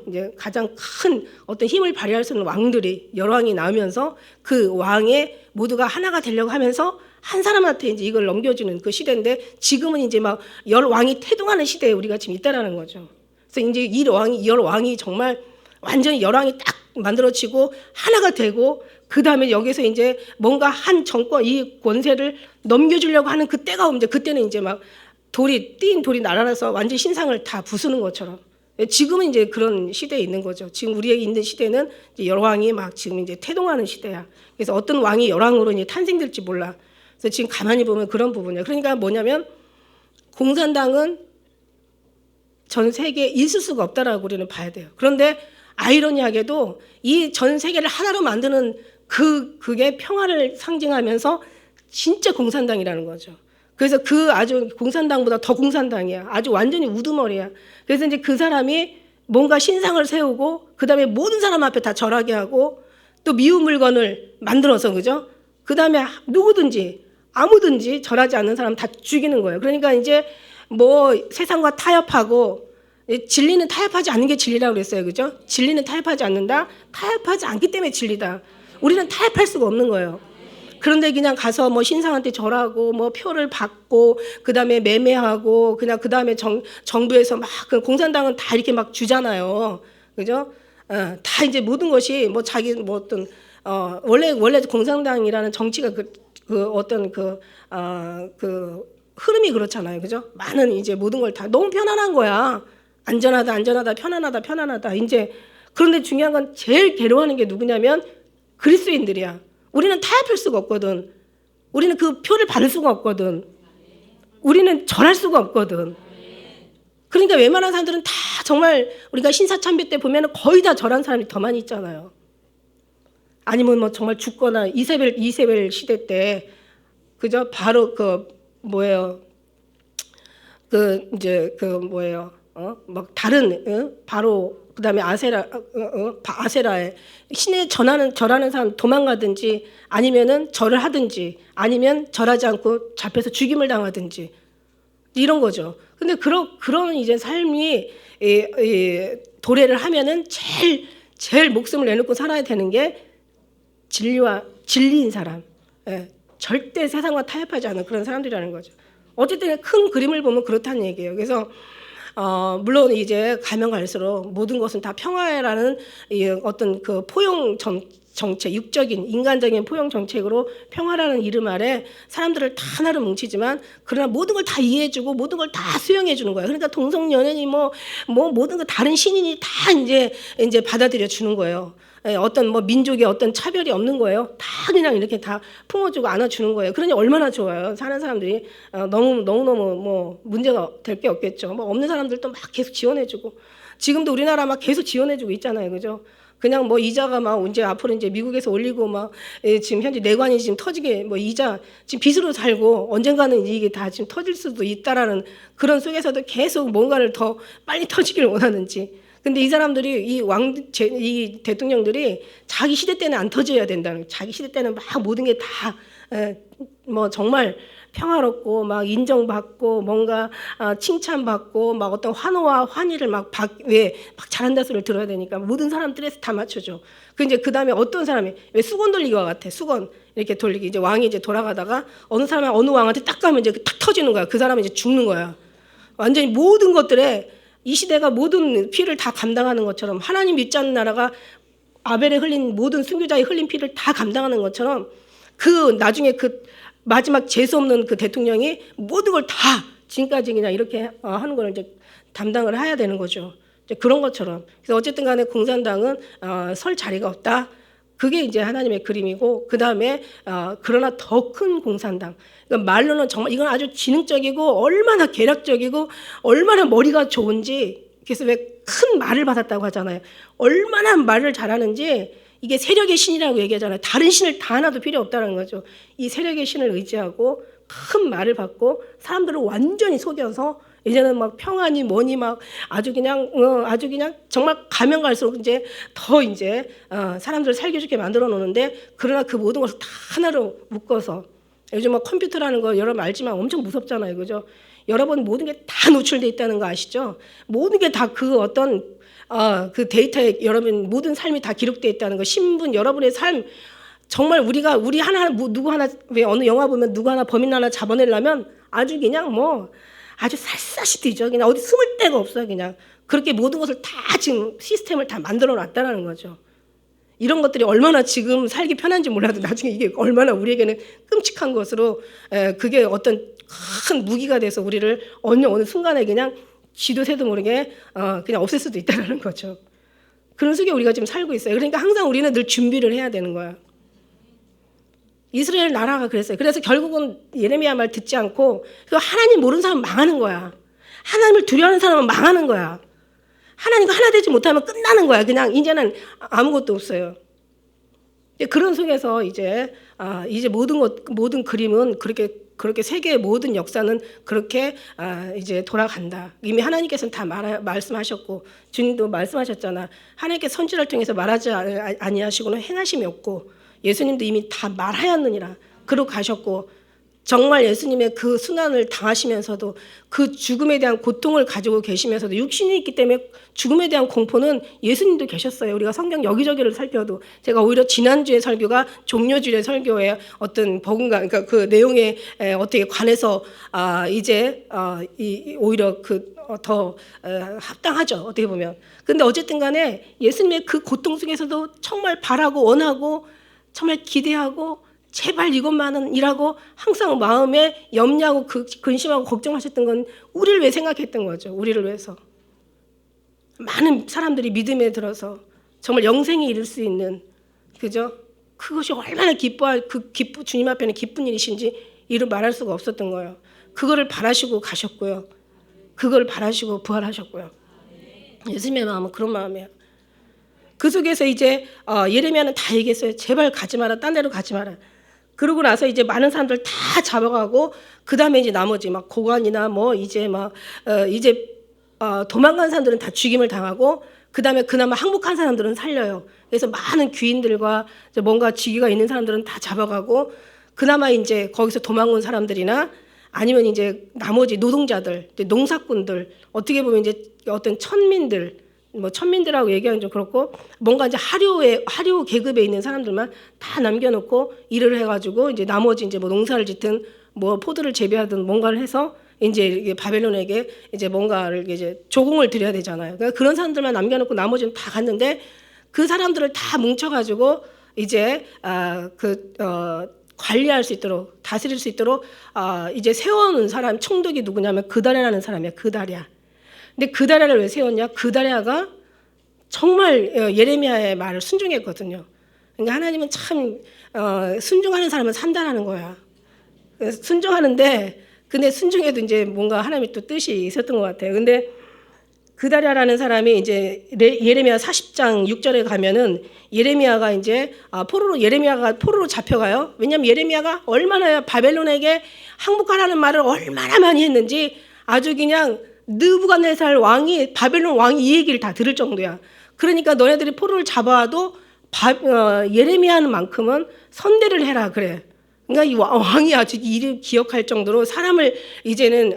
이제 가장 큰 어떤 힘을 발휘할 수 있는 왕들이 여러 왕이 나오면서 그 왕의 모두가 하나가 되려고 하면서 한 사람한테 이제 이걸 넘겨주는 그 시대인데 지금은 이제 막 열 왕이 태동하는 시대에 우리가 지금 있다라는 거죠. 그래서 이제 열 왕이 정말 완전히 열 왕이 딱 만들어지고 하나가 되고 그 다음에 여기서 이제 뭔가 한 정권 이 권세를 넘겨주려고 하는 그 때가 오면 그때는 이제 막 띈 돌이 날아나서 완전 신상을 다 부수는 것처럼 지금은 이제 그런 시대에 있는 거죠. 지금 우리에게 있는 시대는 이제 열왕이 막 지금 이제 태동하는 시대야. 그래서 어떤 왕이 열왕으로 이제 탄생될지 몰라. 그래서 지금 가만히 보면 그런 부분이야. 그러니까 뭐냐면 공산당은 전 세계에 있을 수가 없다라고 우리는 봐야 돼요. 그런데 아이러니하게도 이 전 세계를 하나로 만드는 그게 평화를 상징하면서 진짜 공산당이라는 거죠. 그래서 그 아주 공산당보다 더 공산당이야. 아주 완전히 우두머리야. 그래서 이제 그 사람이 뭔가 신상을 세우고 그다음에 모든 사람 앞에 다 절하게 하고 또 미운 물건을 만들어서 그죠? 그다음에 누구든지 아무든지 절하지 않는 사람 다 죽이는 거예요. 그러니까 이제 뭐 세상과 타협하고 진리는 타협하지 않는 게 진리라고 그랬어요. 그죠? 진리는 타협하지 않는다. 타협하지 않기 때문에 진리다. 우리는 타협할 수가 없는 거예요. 그런데 그냥 가서 뭐 신상한테 절하고 뭐 표를 받고 그다음에 매매하고 그냥 그다음에 정부에서 막 그 공산당은 다 이렇게 막 주잖아요. 그죠? 다 이제 모든 것이 뭐 자기 뭐 어떤 원래 공산당이라는 정치가 그 어떤 그 흐름이 그렇잖아요. 그죠? 많은 이제 모든 걸 다 너무 편안한 거야. 안전하다, 편안하다. 이제 그런데 중요한 건 제일 괴로워하는 게 누구냐면 그리스도인들이야. 우리는 타협할 수가 없거든. 우리는 그 표를 받을 수가 없거든. 우리는 절할 수가 없거든. 그러니까 웬만한 사람들은 다 정말 우리가 신사참배 때 보면 거의 다 절한 사람이 더 많이 있잖아요. 아니면 뭐 정말 죽거나 이세벨 시대 때 그죠? 바로 막 다른 바로 그다음에 아세라에 신에 절하는 사람 도망가든지 아니면은 절을 하든지 아니면 절하지 않고 잡혀서 죽임을 당하든지 이런 거죠. 근데 그런 이제 삶이 도래를 하면은 제일 목숨을 내놓고 살아야 되는 게 진리인 사람. 절대 세상과 타협하지 않는 그런 사람들이라는 거죠. 어쨌든 큰 그림을 보면 그렇다는 얘기예요. 그래서 물론 이제 가면 갈수록 모든 것은 다 평화라는 어떤 그 포용 정책, 육적인 인간적인 포용 정책으로 평화라는 이름 아래 사람들을 다 하나로 뭉치지만 그러나 모든 걸 다 이해해주고 모든 걸 다 수용해 주는 거예요. 그러니까 동성연애니 뭐 모든 거 다른 신인이 다 이제 받아들여 주는 거예요. 어떤 뭐 민족의 어떤 차별이 없는 거예요. 다 그냥 이렇게 다 품어주고 안아주는 거예요. 그러니 얼마나 좋아요. 사는 사람들이 너무너무 뭐 문제가 될 게 없겠죠. 뭐 없는 사람들도 막 계속 지원해주고 지금도 우리나라 막 계속 지원해주고 있잖아요. 그죠? 그냥 뭐 이자가 막 이제 앞으로 이제 미국에서 올리고 막 지금 현재 내관이 지금 터지게 뭐 이자 지금 빚으로 살고 언젠가는 이게 다 지금 터질 수도 있다라는 그런 속에서도 계속 뭔가를 더 빨리 터지기를 원하는지. 근데 이 사람들이 이 대통령들이 자기 시대 때는 안 터져야 된다는, 자기 시대 때는 막 모든 게 다 뭐 정말 평화롭고 막 인정받고 뭔가 칭찬받고 막 어떤 환호와 환희를 막 잘한다 소리를 들어야 되니까 모든 사람들이 다 맞춰줘. 그 다음에 어떤 사람이 왜 수건 돌리기와 같아. 수건 이렇게 돌리기. 이제 왕이 이제 돌아가다가 어느 왕한테 딱 가면 이제 탁 터지는 거야. 그 사람이 이제 죽는 거야. 완전히 모든 것들에 이 시대가 모든 피를 다 감당하는 것처럼 하나님 믿지 않는 나라가 아벨에 흘린 모든 순교자의 흘린 피를 다 감당하는 것처럼 나중에 마지막 재수 없는 그 대통령이 모든 걸 다 지금까지 그냥 이렇게 하는 걸 이제 담당을 해야 되는 거죠. 이제 그런 것처럼. 그래서 어쨌든 간에 공산당은 설 자리가 없다. 그게 이제 하나님의 그림이고, 그 다음에 그러나 더 큰 공산당. 그러니까 말로는 정말 이건 아주 지능적이고 얼마나 계략적이고 얼마나 머리가 좋은지. 그래서 왜 큰 말을 받았다고 하잖아요. 얼마나 말을 잘하는지. 이게 세력의 신이라고 얘기하잖아요. 다른 신을 다 하나도 필요 없다는 거죠. 이 세력의 신을 의지하고 큰 말을 받고 사람들을 완전히 속여서 이제는 막 평안이 뭐니 막 아주 그냥 정말 가면 갈수록 이제 더 이제 사람들을 살기 좋게 만들어 놓는데, 그러나 그 모든 것을 다 하나로 묶어서 요즘 막 컴퓨터라는 거 여러분 알지만 엄청 무섭잖아요. 그죠? 여러분 모든 게 다 노출돼 있다는 거 아시죠? 모든 게 다 그 어떤 그 데이터에 여러분 모든 삶이 다 기록되어 있다는 거. 신분, 여러분의 삶, 정말 우리 누구 하나 왜 어느 영화 보면 누구 하나 범인 하나 잡아내려면 아주 그냥 뭐 아주 샅샅이 뒤져. 그냥 어디 숨을 데가 없어요. 그냥 그렇게 모든 것을 다 지금 시스템을 다 만들어 놨다는 거죠. 이런 것들이 얼마나 지금 살기 편한지 몰라도 나중에 이게 얼마나 우리에게는 끔찍한 것으로 그게 어떤 큰 무기가 돼서 우리를 어느 순간에 그냥 쥐도 새도 모르게 그냥 없앨 수도 있다는 거죠. 그런 속에 우리가 지금 살고 있어요. 그러니까 항상 우리는 늘 준비를 해야 되는 거야. 이스라엘 나라가 그랬어요. 그래서 결국은 예레미야 말 듣지 않고 하나님 모르는 사람은 망하는 거야. 하나님을 두려워하는 사람은 망하는 거야. 하나님과 하나 되지 못하면 끝나는 거야. 그냥 이제는 아무것도 없어요. 그런 속에서 이제 모든 그림은 그렇게 세계의 모든 역사는 그렇게 이제 돌아간다. 이미 하나님께서는 다 말씀하셨고 주님도 말씀하셨잖아. 하나님께 선지자를 통해서 말하지 아니하시고는 행하심이 없고, 예수님도 이미 다 말하였느니라 그러고 가셨고, 정말 예수님의 그 순환을 당하시면서도 그 죽음에 대한 고통을 가지고 계시면서도 육신이 있기 때문에 죽음에 대한 공포는 예수님도 계셨어요. 우리가 성경 여기저기를 살펴도, 제가 오히려 지난주에 설교가 종료주일의 설교의 어떤 버금가, 그러니까 그 내용에 어떻게 관해서 오히려 더 합당하죠. 어떻게 보면. 근데 어쨌든 간에 예수님의 그 고통 속에서도 정말 바라고 원하고 정말 기대하고 제발 이것만은 이라고 항상 마음에 염려하고 근심하고 걱정하셨던 건 우리를 위해 생각했던 거죠. 우리를 위해서. 많은 사람들이 믿음에 들어서 정말 영생에 이를 수 있는, 그죠? 그것이 얼마나 주님 앞에는 기쁜 일이신지 이루 말할 수가 없었던 거예요. 그거를 바라시고 가셨고요. 그걸 바라시고 부활하셨고요. 예수님의 마음은 그런 마음이에요. 그 속에서 이제 예레미야는 다 얘기했어요. 제발 가지 마라. 딴 데로 가지 마라. 그러고 나서 이제 많은 사람들 다 잡아가고, 그 다음에 이제 나머지 막 고관이나 뭐 이제 도망간 사람들은 다 죽임을 당하고, 그 다음에 그나마 항복한 사람들은 살려요. 그래서 많은 귀인들과 뭔가 직위가 있는 사람들은 다 잡아가고, 그나마 이제 거기서 도망온 사람들이나 아니면 이제 나머지 노동자들, 농사꾼들, 어떻게 보면 이제 어떤 천민들하고 얘기하는 좀 그렇고, 뭔가 이제 하류 계급에 있는 사람들만 다 남겨놓고 일을 해가지고 이제 나머지 이제 뭐 농사를 짓든 뭐 포도를 재배하든 뭔가를 해서 이제 바벨론에게 이제 뭔가를 이제 조공을 드려야 되잖아요. 그러니까 그런 사람들만 남겨놓고 나머지는 다 갔는데, 그 사람들을 다 뭉쳐가지고 이제 관리할 수 있도록, 다스릴 수 있도록 이제 세워놓은 사람 총독이 누구냐면 그다랴라는 사람이야. 그다랴. 근데 그다랴를 왜 세웠냐? 그다랴가 정말 예레미야의 말을 순종했거든요. 그러니까 하나님은 참 순종하는 사람은 산다라는 거야. 순종하는데 근데 순종해도 이제 뭔가 하나님의 또 뜻이 있었던 것 같아요. 근데 그다랴라는 사람이 이제 예레미야 40장 6절에 가면은 예레미야가 이제 예레미야가 포로로 잡혀가요. 왜냐하면 예레미야가 얼마나 바벨론에게 항복하라는 말을 얼마나 많이 했는지 아주 그냥 느부갓네살 왕이 바벨론 왕이 이 얘기를 다 들을 정도야. 그러니까 너네들이 포로를 잡아와도 예레미야는 만큼은 선대를 해라 그래. 그러니까 이 왕이 아주 이를 기억할 정도로 사람을 이제는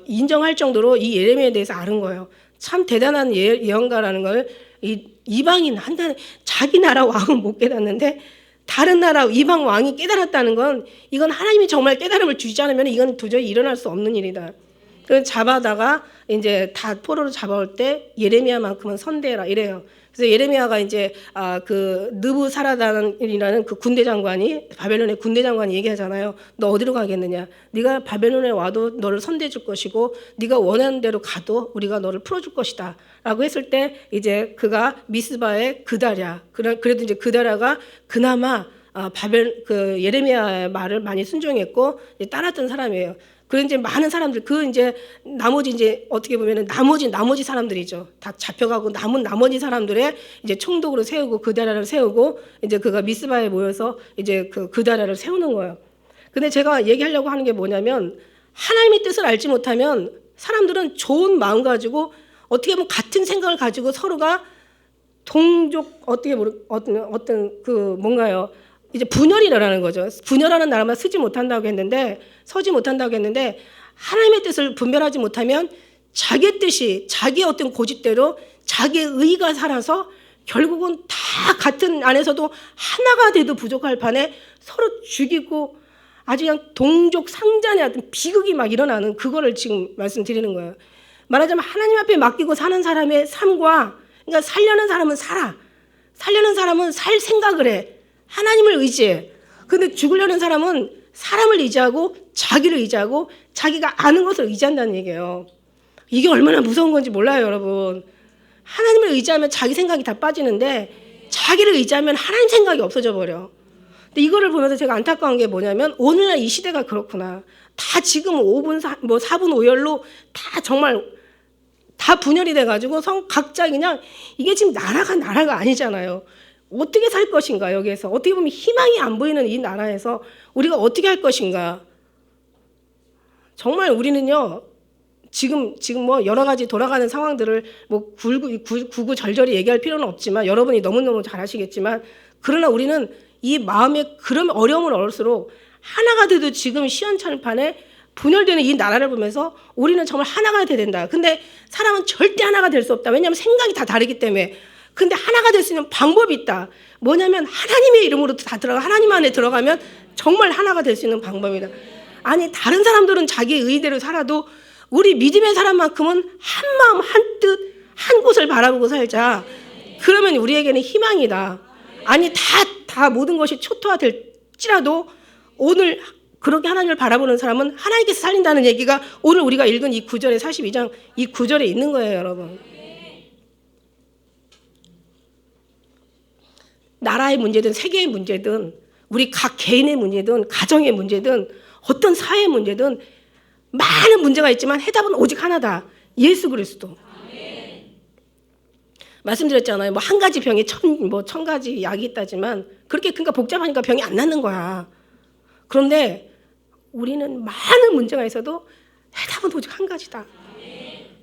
인정할 정도로 이 예레미야에 대해서 아는 거예요. 참 대단한 예언가라는 걸 이방인 한다는 자기 나라 왕은 못 깨닫는데 다른 나라 이방 왕이 깨달았다는 건 이건 하나님이 정말 깨달음을 주지 않으면 이건 도저히 일어날 수 없는 일이다. 그 잡아다가 이제 다 포로로 잡아올 때 예레미야만큼은 선대해라 이래요. 그래서 예레미야가 이제 그 느부사라단이라는 그 군대 장관이 바벨론의 군대 장관이 얘기하잖아요. 너 어디로 가겠느냐? 네가 바벨론에 와도 너를 선대해 줄 것이고 네가 원하는 대로 가도 우리가 너를 풀어줄 것이다라고 했을 때 이제 그가 미스바의 그다랴 그래도 이제 그다랴가 그나마 그 예레미야의 말을 많이 순종했고 따랐던 사람이에요. 그 이제 많은 사람들 이제 나머지 이제 어떻게 보면은 나머지 사람들이죠. 다 잡혀가고 남은 나머지 사람들의 이제 총독으로 세우고 그다랴를 세우고 이제 그가 미스바에 모여서 이제 그다랴를 세우는 거예요. 근데 제가 얘기하려고 하는 게 뭐냐면 하나님의 뜻을 알지 못하면 사람들은 좋은 마음 가지고 어떻게 보면 같은 생각을 가지고 서로가 동족 어떤 뭔가요? 이제 분열이 일어나는 거죠. 분열하는 나라만 서지 못한다고 했는데 하나님의 뜻을 분별하지 못하면 자기의 뜻이 자기의 어떤 고집대로 자기의 의가 살아서 결국은 다 같은 안에서도 하나가 돼도 부족할 판에 서로 죽이고 아주 그냥 동족 상잔의 어떤 비극이 막 일어나는 그거를 지금 말씀드리는 거예요. 말하자면 하나님 앞에 맡기고 사는 사람의 삶과 그러니까 살려는 사람은 살려는 사람은 살 생각을 해. 하나님을 의지해. 근데 죽으려는 사람은 사람을 의지하고 자기를 의지하고 자기가 아는 것을 의지한다는 얘기예요. 이게 얼마나 무서운 건지 몰라요, 여러분. 하나님을 의지하면 자기 생각이 다 빠지는데 자기를 의지하면 하나님 생각이 없어져 버려. 근데 이거를 보면서 제가 안타까운 게 뭐냐면 오늘날 이 시대가 그렇구나. 다 지금 4분 5열로 다 정말 다 분열이 돼가지고 각자 그냥 이게 지금 나라가 아니잖아요. 어떻게 살 것인가 여기에서 어떻게 보면 희망이 안 보이는 이 나라에서 우리가 어떻게 할 것인가. 정말 우리는요 지금 뭐 여러 가지 돌아가는 상황들을 뭐 구구절절히 얘기할 필요는 없지만 여러분이 너무너무 잘 아시겠지만 그러나 우리는 이 마음에 그런 어려움을 얻을수록 하나가 돼도 지금 시원찮판에 분열되는 이 나라를 보면서 우리는 정말 하나가 돼야 된다. 근데 사람은 절대 하나가 될 수 없다. 왜냐하면 생각이 다 다르기 때문에. 근데 하나가 될 수 있는 방법이 있다. 뭐냐면 하나님의 이름으로 다 하나님 안에 들어가면 정말 하나가 될 수 있는 방법이다. 아니 다른 사람들은 자기 의대로 살아도 우리 믿음의 사람만큼은 한 마음 한 뜻 한 곳을 바라보고 살자. 그러면 우리에게는 희망이다. 아니 다 모든 것이 초토화될지라도 오늘 그렇게 하나님을 바라보는 사람은 하나님께서 살린다는 얘기가 오늘 우리가 읽은 이 9절에 42장 이 9절에 있는 거예요, 여러분. 나라의 문제든 세계의 문제든 우리 각 개인의 문제든 가정의 문제든 어떤 사회의 문제든 많은 문제가 있지만 해답은 오직 하나다. 예수 그리스도. 말씀드렸잖아요. 뭐 한 가지 병에 천 가지 약이 있다지만 그렇게 그러니까 복잡하니까 병이 안 낫는 거야. 그런데 우리는 많은 문제가 있어도 해답은 오직 한 가지다.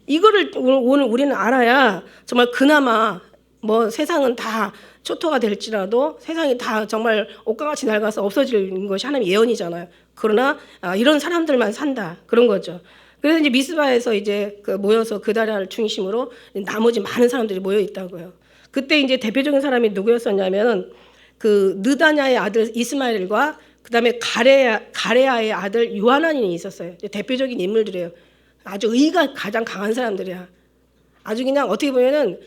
이거를 오늘 우리는 알아야 정말 그나마 뭐 세상은 다 초토가 될지라도 세상이 다 정말 옷과 같이 낡아서 없어지는 것이 하나님의 예언이잖아요. 그러나 이런 사람들만 산다 그런 거죠. 그래서 이제 미스바에서 이제 모여서 그다랴를 중심으로 나머지 많은 사람들이 모여 있다고요. 그때 이제 대표적인 사람이 누구였었냐면 그 느다냐의 아들 이스마엘과 그다음에 가레아의 아들 요하나닌이 있었어요. 대표적인 인물들이에요. 아주 의가 가장 강한 사람들이야. 아주 그냥 어떻게 보면은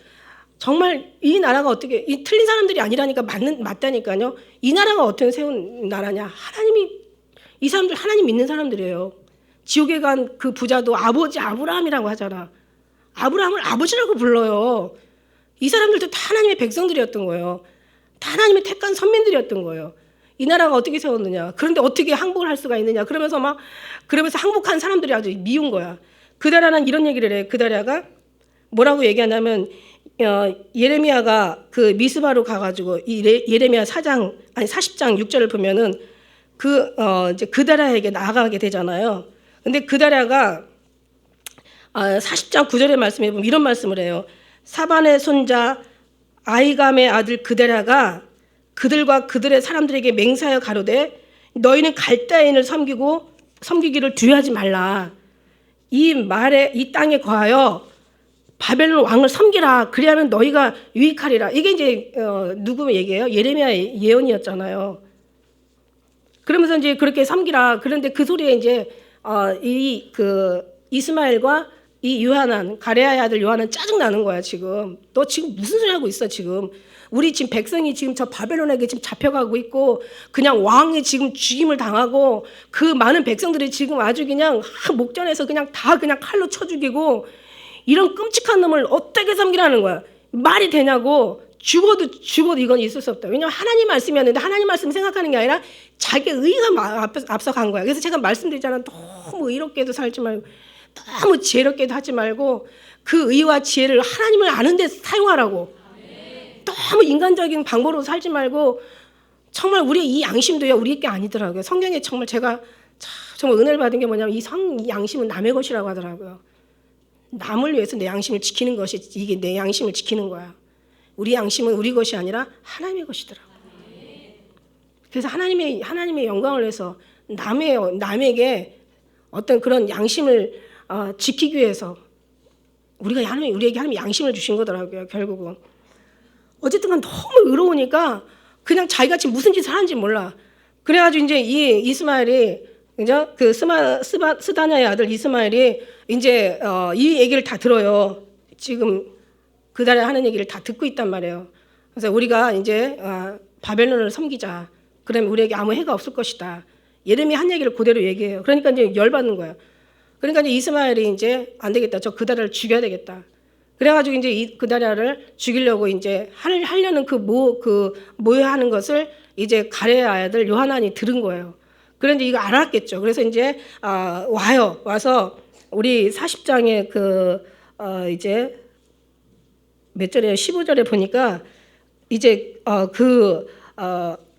정말 이 나라가 어떻게 이 틀린 사람들이 아니라니까 맞다니까요. 이 나라가 어떻게 세운 나라냐? 이 사람들 하나님 믿는 사람들이에요. 지옥에 간 그 부자도 아버지 아브라함이라고 하잖아. 아브라함을 아버지라고 불러요. 이 사람들도 다 하나님의 백성들이었던 거예요. 다 하나님의 택한 선민들이었던 거예요. 이 나라가 어떻게 세웠느냐. 그런데 어떻게 항복을 할 수가 있느냐. 그러면서 항복한 사람들이 아주 미운 거야. 그다라는 이런 얘기를 해. 그다라가 뭐라고 얘기하냐면 예레미야가 그 미스바로 가가지고 이 예레미야 40장 6절을 보면은 이제 그다라에게 나아가게 되잖아요. 근데 그다라가 40장 9절의 말씀에 보면 이런 말씀을 해요. 사반의 손자 아이감의 아들 그다라가 그들과 그들의 사람들에게 맹세하여 가로되 너희는 갈대인을 섬기기를 두려워하지 말라. 이 땅에 거하여 바벨론 왕을 섬기라. 그리하면 너희가 유익하리라. 이게 이제 누구 얘기예요? 예레미야의 예언이었잖아요. 그러면서 이제 그렇게 섬기라. 그런데 그 소리에 이제 이스마엘과 이 요하난, 가레아의 아들 요하난 짜증 나는 거야 지금. 너 지금 무슨 소리 하고 있어 지금? 우리 지금 백성이 지금 저 바벨론에게 지금 잡혀가고 있고 그냥 왕이 지금 죽임을 당하고 그 많은 백성들이 지금 아주 그냥 목전에서 그냥 다 그냥 칼로 쳐 죽이고 이런 끔찍한 놈을 어떻게 섬기라는 거야? 말이 되냐고. 죽어도 이건 있을 수 없다. 왜냐하면 하나님 말씀이었는데 하나님 말씀 생각하는 게 아니라 자기의 의가 앞서간 거야. 그래서 제가 말씀드리잖아요. 너무 의롭게도 살지 말고 너무 지혜롭게도 하지 말고 그 의와 지혜를 하나님을 아는 데 사용하라고. 너무 인간적인 방법으로 살지 말고 정말 우리의 이 양심도요 우리 게 아니더라고요. 성경에 정말 제가 정말 은혜를 받은 게 뭐냐면 이 양심은 남의 것이라고 하더라고요. 남을 위해서 내 양심을 지키는 것이 이게 내 양심을 지키는 거야. 우리 양심은 우리 것이 아니라 하나님의 것이더라고요. 그래서 하나님의 영광을 위해서 남에게 어떤 그런 양심을 지키기 위해서 우리에게 하나님 양심을 주신 거더라고요. 결국은 어쨌든 간 너무 의로우니까 그냥 자기가 지금 무슨 짓을 하는지 몰라. 그래가지고 이제 이 이스마엘이 이제 그 스다냐의 아들 이스마엘이 이제 이 얘기를 다 들어요. 지금 그달에 하는 얘기를 다 듣고 있단 말이에요. 그래서 우리가 이제 바벨론을 섬기자. 그러면 우리에게 아무 해가 없을 것이다. 예레미야 한 얘기를 그대로 얘기해요. 그러니까 이제 열받는 거야. 그러니까 이제 이스마엘이 이제 안 되겠다. 저 그달을 죽여야 되겠다. 그래가지고 이제 그다랴를 죽이려고 이제 하려는 모여하는 것을 이제 가레의 아들 요하난이 들은 거예요. 그런데 이거 알았겠죠. 그래서 이제 와서 우리 40장에 이제 몇 절에 15절에 보니까 이제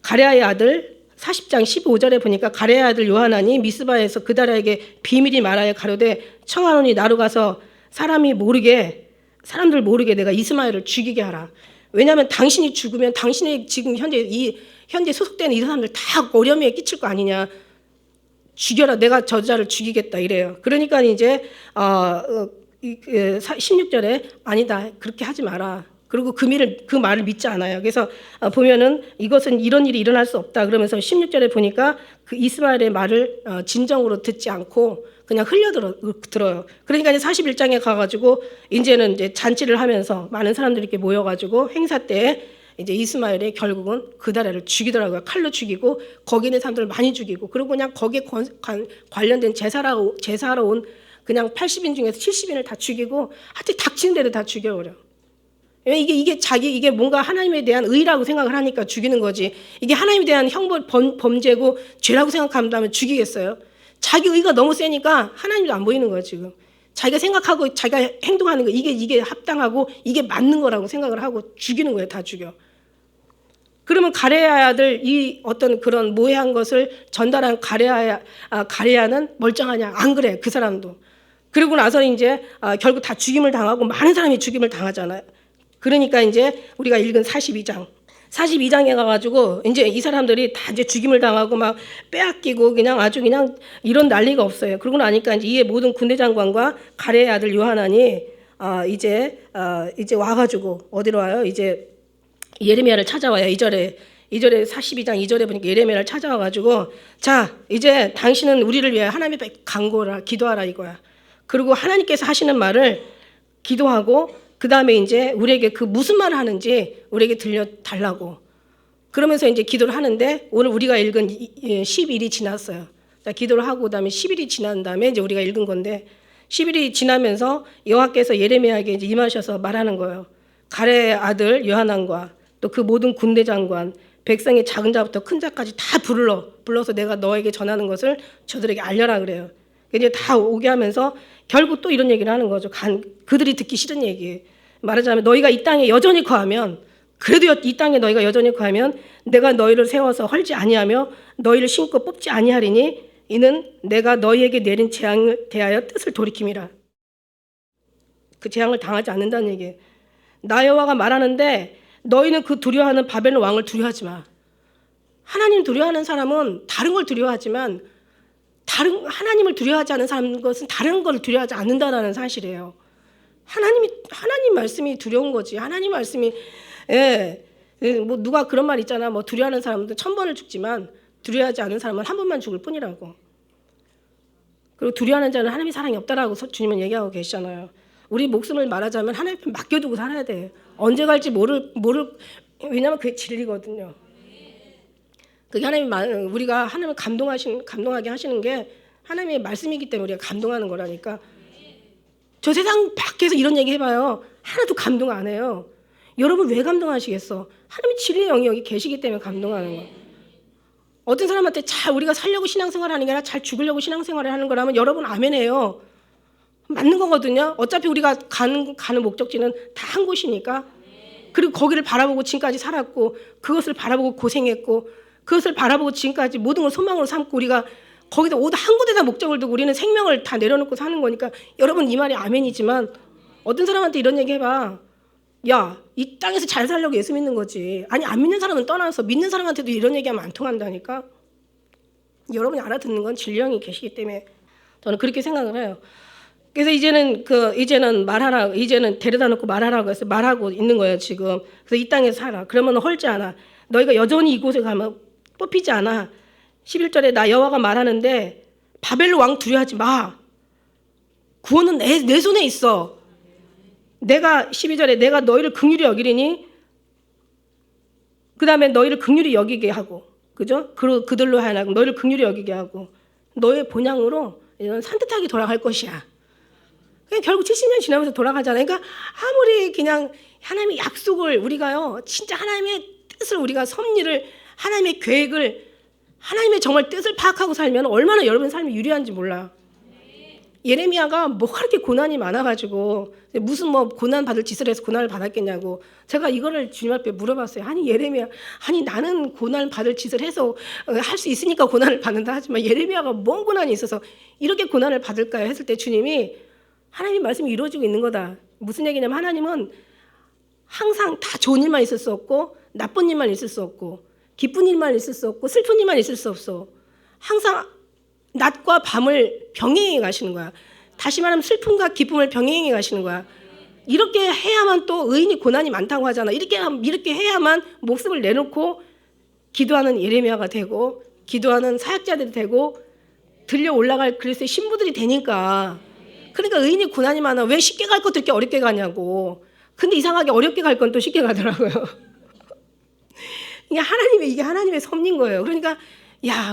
가레아의 아들 40장 15절에 보니까 가레아의 아들 요하난이 미스바에서 그다랴에게 비밀이 말하여 가로되 청하노니 나로 가서 사람들 모르게 내가 이스마엘을 죽이게 하라. 왜냐하면 당신이 죽으면 당신이 지금 현재 소속된 이 사람들 다 어려움에 끼칠 거 아니냐. 죽여라. 내가 저자를 죽이겠다 이래요. 그러니까 이제 16절에 아니다. 그렇게 하지 마라. 그리고 그 말을 믿지 않아요. 그래서 보면은 이것은 이런 일이 일어날 수 없다. 그러면서 16절에 보니까 그 이스마엘의 말을 진정으로 듣지 않고 그냥 들어요. 그러니까 이제 41장에 가가지고 이제는 이제 잔치를 하면서 많은 사람들이 이렇게 모여가지고 행사 때 이제 이스마엘이 결국은 그다랴를 죽이더라고요. 칼로 죽이고 거기 있는 사람들을 많이 죽이고 그리고 그냥 거기에 관련된 제사하러 온 그냥 80인 중에서 70인을 다 죽이고 하여튼 닥치는 대로 다 죽여버려. 이게 뭔가 하나님에 대한 의라고 생각을 하니까 죽이는 거지. 이게 하나님에 대한 범죄고 죄라고 생각한다면 죽이겠어요? 자기 의가 너무 세니까 하나님도 안 보이는 거예요 지금. 자기가 생각하고 자기가 행동하는 거 이게 합당하고 이게 맞는 거라고 생각을 하고 죽이는 거예요. 다 죽여. 그러면 가레아의 아들 이 어떤 그런 모해한 것을 전달한 가레아는 멀쩡하냐? 안 그래 그 사람도. 그리고 나서 이제 결국 다 죽임을 당하고 많은 사람이 죽임을 당하잖아요. 그러니까 이제 우리가 읽은 42장에 가가지고 이제 이 사람들이 다 이제 죽임을 당하고 막 빼앗기고 그냥 아주 그냥 이런 난리가 없어요. 그러고 나니까 이제 이 모든 군대 장관과 가레의 아들 요하난이 이제 와가지고 어디로 와요? 이제 예레미야를 찾아와요. 2절에 42장 2절에 보니까 예레미야를 찾아와가지고 자 이제 당신은 우리를 위해 하나님 앞에 간구하라 기도하라 이거야. 그리고 하나님께서 하시는 말을 기도하고 그 다음에 이제 우리에게 그 무슨 말을 하는지 우리에게 들려달라고. 그러면서 이제 기도를 하는데 오늘 우리가 읽은 10일이 지났어요. 기도를 하고 그다음에 10일이 지난 다음에 이제 우리가 읽은 건데 10일이 지나면서 여호와께서 예레미야에게 이제 임하셔서 말하는 거예요. 가레의 아들 요하난과 또 그 모든 군대 장관 백성의 작은 자부터 큰 자까지 다 불러서 내가 너에게 전하는 것을 저들에게 알려라 그래요. 이제 다 오게 하면서 결국 또 이런 얘기를 하는 거죠. 그들이 듣기 싫은 얘기. 말하자면 너희가 이 땅에 여전히 거하면, 그래도 이 땅에 너희가 여전히 거하면 내가 너희를 세워서 헐지 아니하며 너희를 심고 뽑지 아니하리니 이는 내가 너희에게 내린 재앙을 대하여 뜻을 돌이킴이라. 그 재앙을 당하지 않는다는 얘기예요. 나 여호와가 말하는데 너희는 그 두려워하는 바벨론 왕을 두려워하지 마. 하나님 두려워하는 사람은 다른 걸 두려워하지만 하나님을 두려워하지 않는 사람 것은 다른 걸 두려워하지 않는다라는 사실이에요. 하나님 말씀이 두려운 거지. 하나님 말씀이 뭐 누가 그런 말 있잖아. 뭐 두려워하는 사람은 1000번을 죽지만 두려워하지 않는 사람은 한 번만 죽을 뿐이라고. 그리고 두려워하는 자는 하나님의 사랑이 없다라고 주님은 얘기하고 계시잖아요. 우리 목숨을 말하자면 하나님 앞에 맡겨두고 살아야 돼. 언제 갈지 왜냐면 그게 진리거든요. 그게 우리가 하나님을 감동하게 하시는 게 하나님의 말씀이기 때문에 우리가 감동하는 거라니까. 저 세상 밖에서 이런 얘기 해봐요. 하나도 감동 안 해요. 여러분 왜 감동하시겠어? 하나님의 진리의 영이 여기 계시기 때문에 감동하는 거예요. 어떤 사람한테 우리가 살려고 신앙생활을 하는 게 아니라 잘 죽으려고 신앙생활을 하는 거라면 여러분 아멘해요. 맞는 거거든요. 어차피 우리가 가는 목적지는 다 한 곳이니까. 그리고 거기를 바라보고 지금까지 살았고 그것을 바라보고 고생했고 그것을 바라보고 지금까지 모든 걸 소망으로 삼고 우리가 거기다 한 곳에다 목적을 두고 우리는 생명을 다 내려놓고 사는 거니까 여러분 이 말이 아멘이지만 어떤 사람한테 이런 얘기 해봐. 야, 이 땅에서 잘 살려고 예수 믿는 거지. 아니 안 믿는 사람은 떠나서 믿는 사람한테도 이런 얘기하면 안 통한다니까. 여러분이 알아듣는 건 진리 영이 계시기 때문에 저는 그렇게 생각을 해요. 그래서 이제는 데려다 놓고 말하라고 해서 말하고 있는 거예요 지금. 그래서 이 땅에서 살아. 그러면 헐지 않아. 너희가 여전히 이곳에 가면 뽑히지 않아. 11절에 나 여호와가 말하는데 바벨론 왕 두려워하지 마. 구원은 내 손에 있어. 12절에 내가 너희를 긍휼히 여기리니 그 다음에 너희를 긍휼히 여기게 하고 그죠? 그들로 하여금 너희를 긍휼히 여기게 하고 너의 본향으로 산뜻하게 돌아갈 것이야. 그냥 결국 70년 지나면서 돌아가잖아요. 그러니까 아무리 그냥 하나님의 약속을 우리가요 진짜 하나님의 뜻을 우리가 섭리를 하나님의 계획을 하나님의 정말 뜻을 파악하고 살면 얼마나 여러분 삶이 유리한지 몰라. 예레미야가 뭐가 그렇게 고난이 많아가지고 무슨 뭐 고난 받을 짓을 해서 고난을 받았겠냐고 제가 이거를 주님 앞에 물어봤어요. 아니 예레미야, 아니 나는 고난 받을 짓을 해서 할 수 있으니까 고난을 받는다 하지만 예레미야가 뭔 고난이 있어서 이렇게 고난을 받을까요? 했을 때 주님이 하나님 말씀이 이루어지고 있는 거다. 무슨 얘기냐면 하나님은 항상 다 좋은 일만 있을 수 없고 나쁜 일만 있을 수 없고 기쁜 일만 있을 수 없고 슬픈 일만 있을 수 없어. 항상 낮과 밤을 병행해 가시는 거야. 다시 말하면 슬픔과 기쁨을 병행해 가시는 거야. 이렇게 해야만 또 의인이 고난이 많다고 하잖아. 이렇게 해야만 목숨을 내놓고 기도하는 예레미야가 되고 기도하는 사역자들이 되고 들려 올라갈 그리스도의 신부들이 되니까. 그러니까 의인이 고난이 많아. 왜 쉽게 갈 것도 이렇게 어렵게 가냐고. 근데 이상하게 어렵게 갈 건 또 쉽게 가더라고요. 이게 하나님의 섭리인 거예요. 그러니까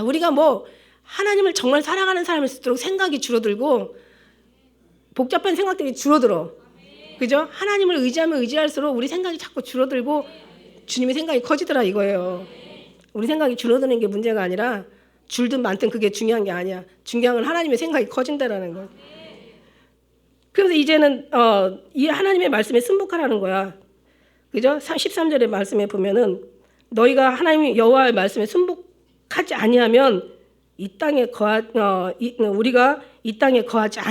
우리가 뭐 하나님을 정말 사랑하는 사람일수록 생각이 줄어들고 복잡한 생각들이 줄어들어. 그죠? 하나님을 의지하면 의지할수록 우리 생각이 자꾸 줄어들고 주님의 생각이 커지더라 이거예요. 우리 생각이 줄어드는 게 문제가 아니라 줄든 많든 그게 중요한 게 아니야. 중요한 건 하나님의 생각이 커진다라는 거예요. 그래서 이제는 이 하나님의 말씀에 순복하라는 거야. 그죠? 13절의 말씀에 보면은 너희가 하나님 여호와의 말씀에 순복하지 아니하면 우리가 이 땅에 거하지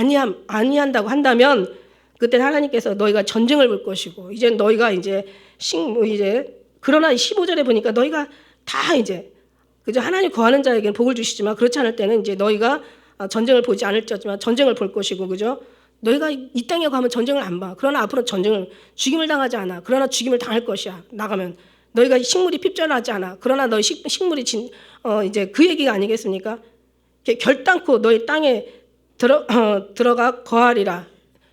아니한다고 한다면 그때 하나님께서 너희가 전쟁을 볼 것이고 이제 너희가 그러나 15절에 보니까 너희가 다 그죠? 하나님 거하는 자에게는 복을 주시지만 그렇지 않을 때는 이제 너희가 전쟁을 보지 않을지어지만 전쟁을 볼 것이고 그죠? 너희가 이 땅에 가면 전쟁을 안 봐. 그러나 앞으로 죽임을 당하지 않아. 그러나 죽임을 당할 것이야. 나가면 너희가 식물이 핍절하지 않아. 그러나 너희 식물이 이제 그 얘기가 아니겠습니까? 결단코 너희 땅에 들어가 거하리라.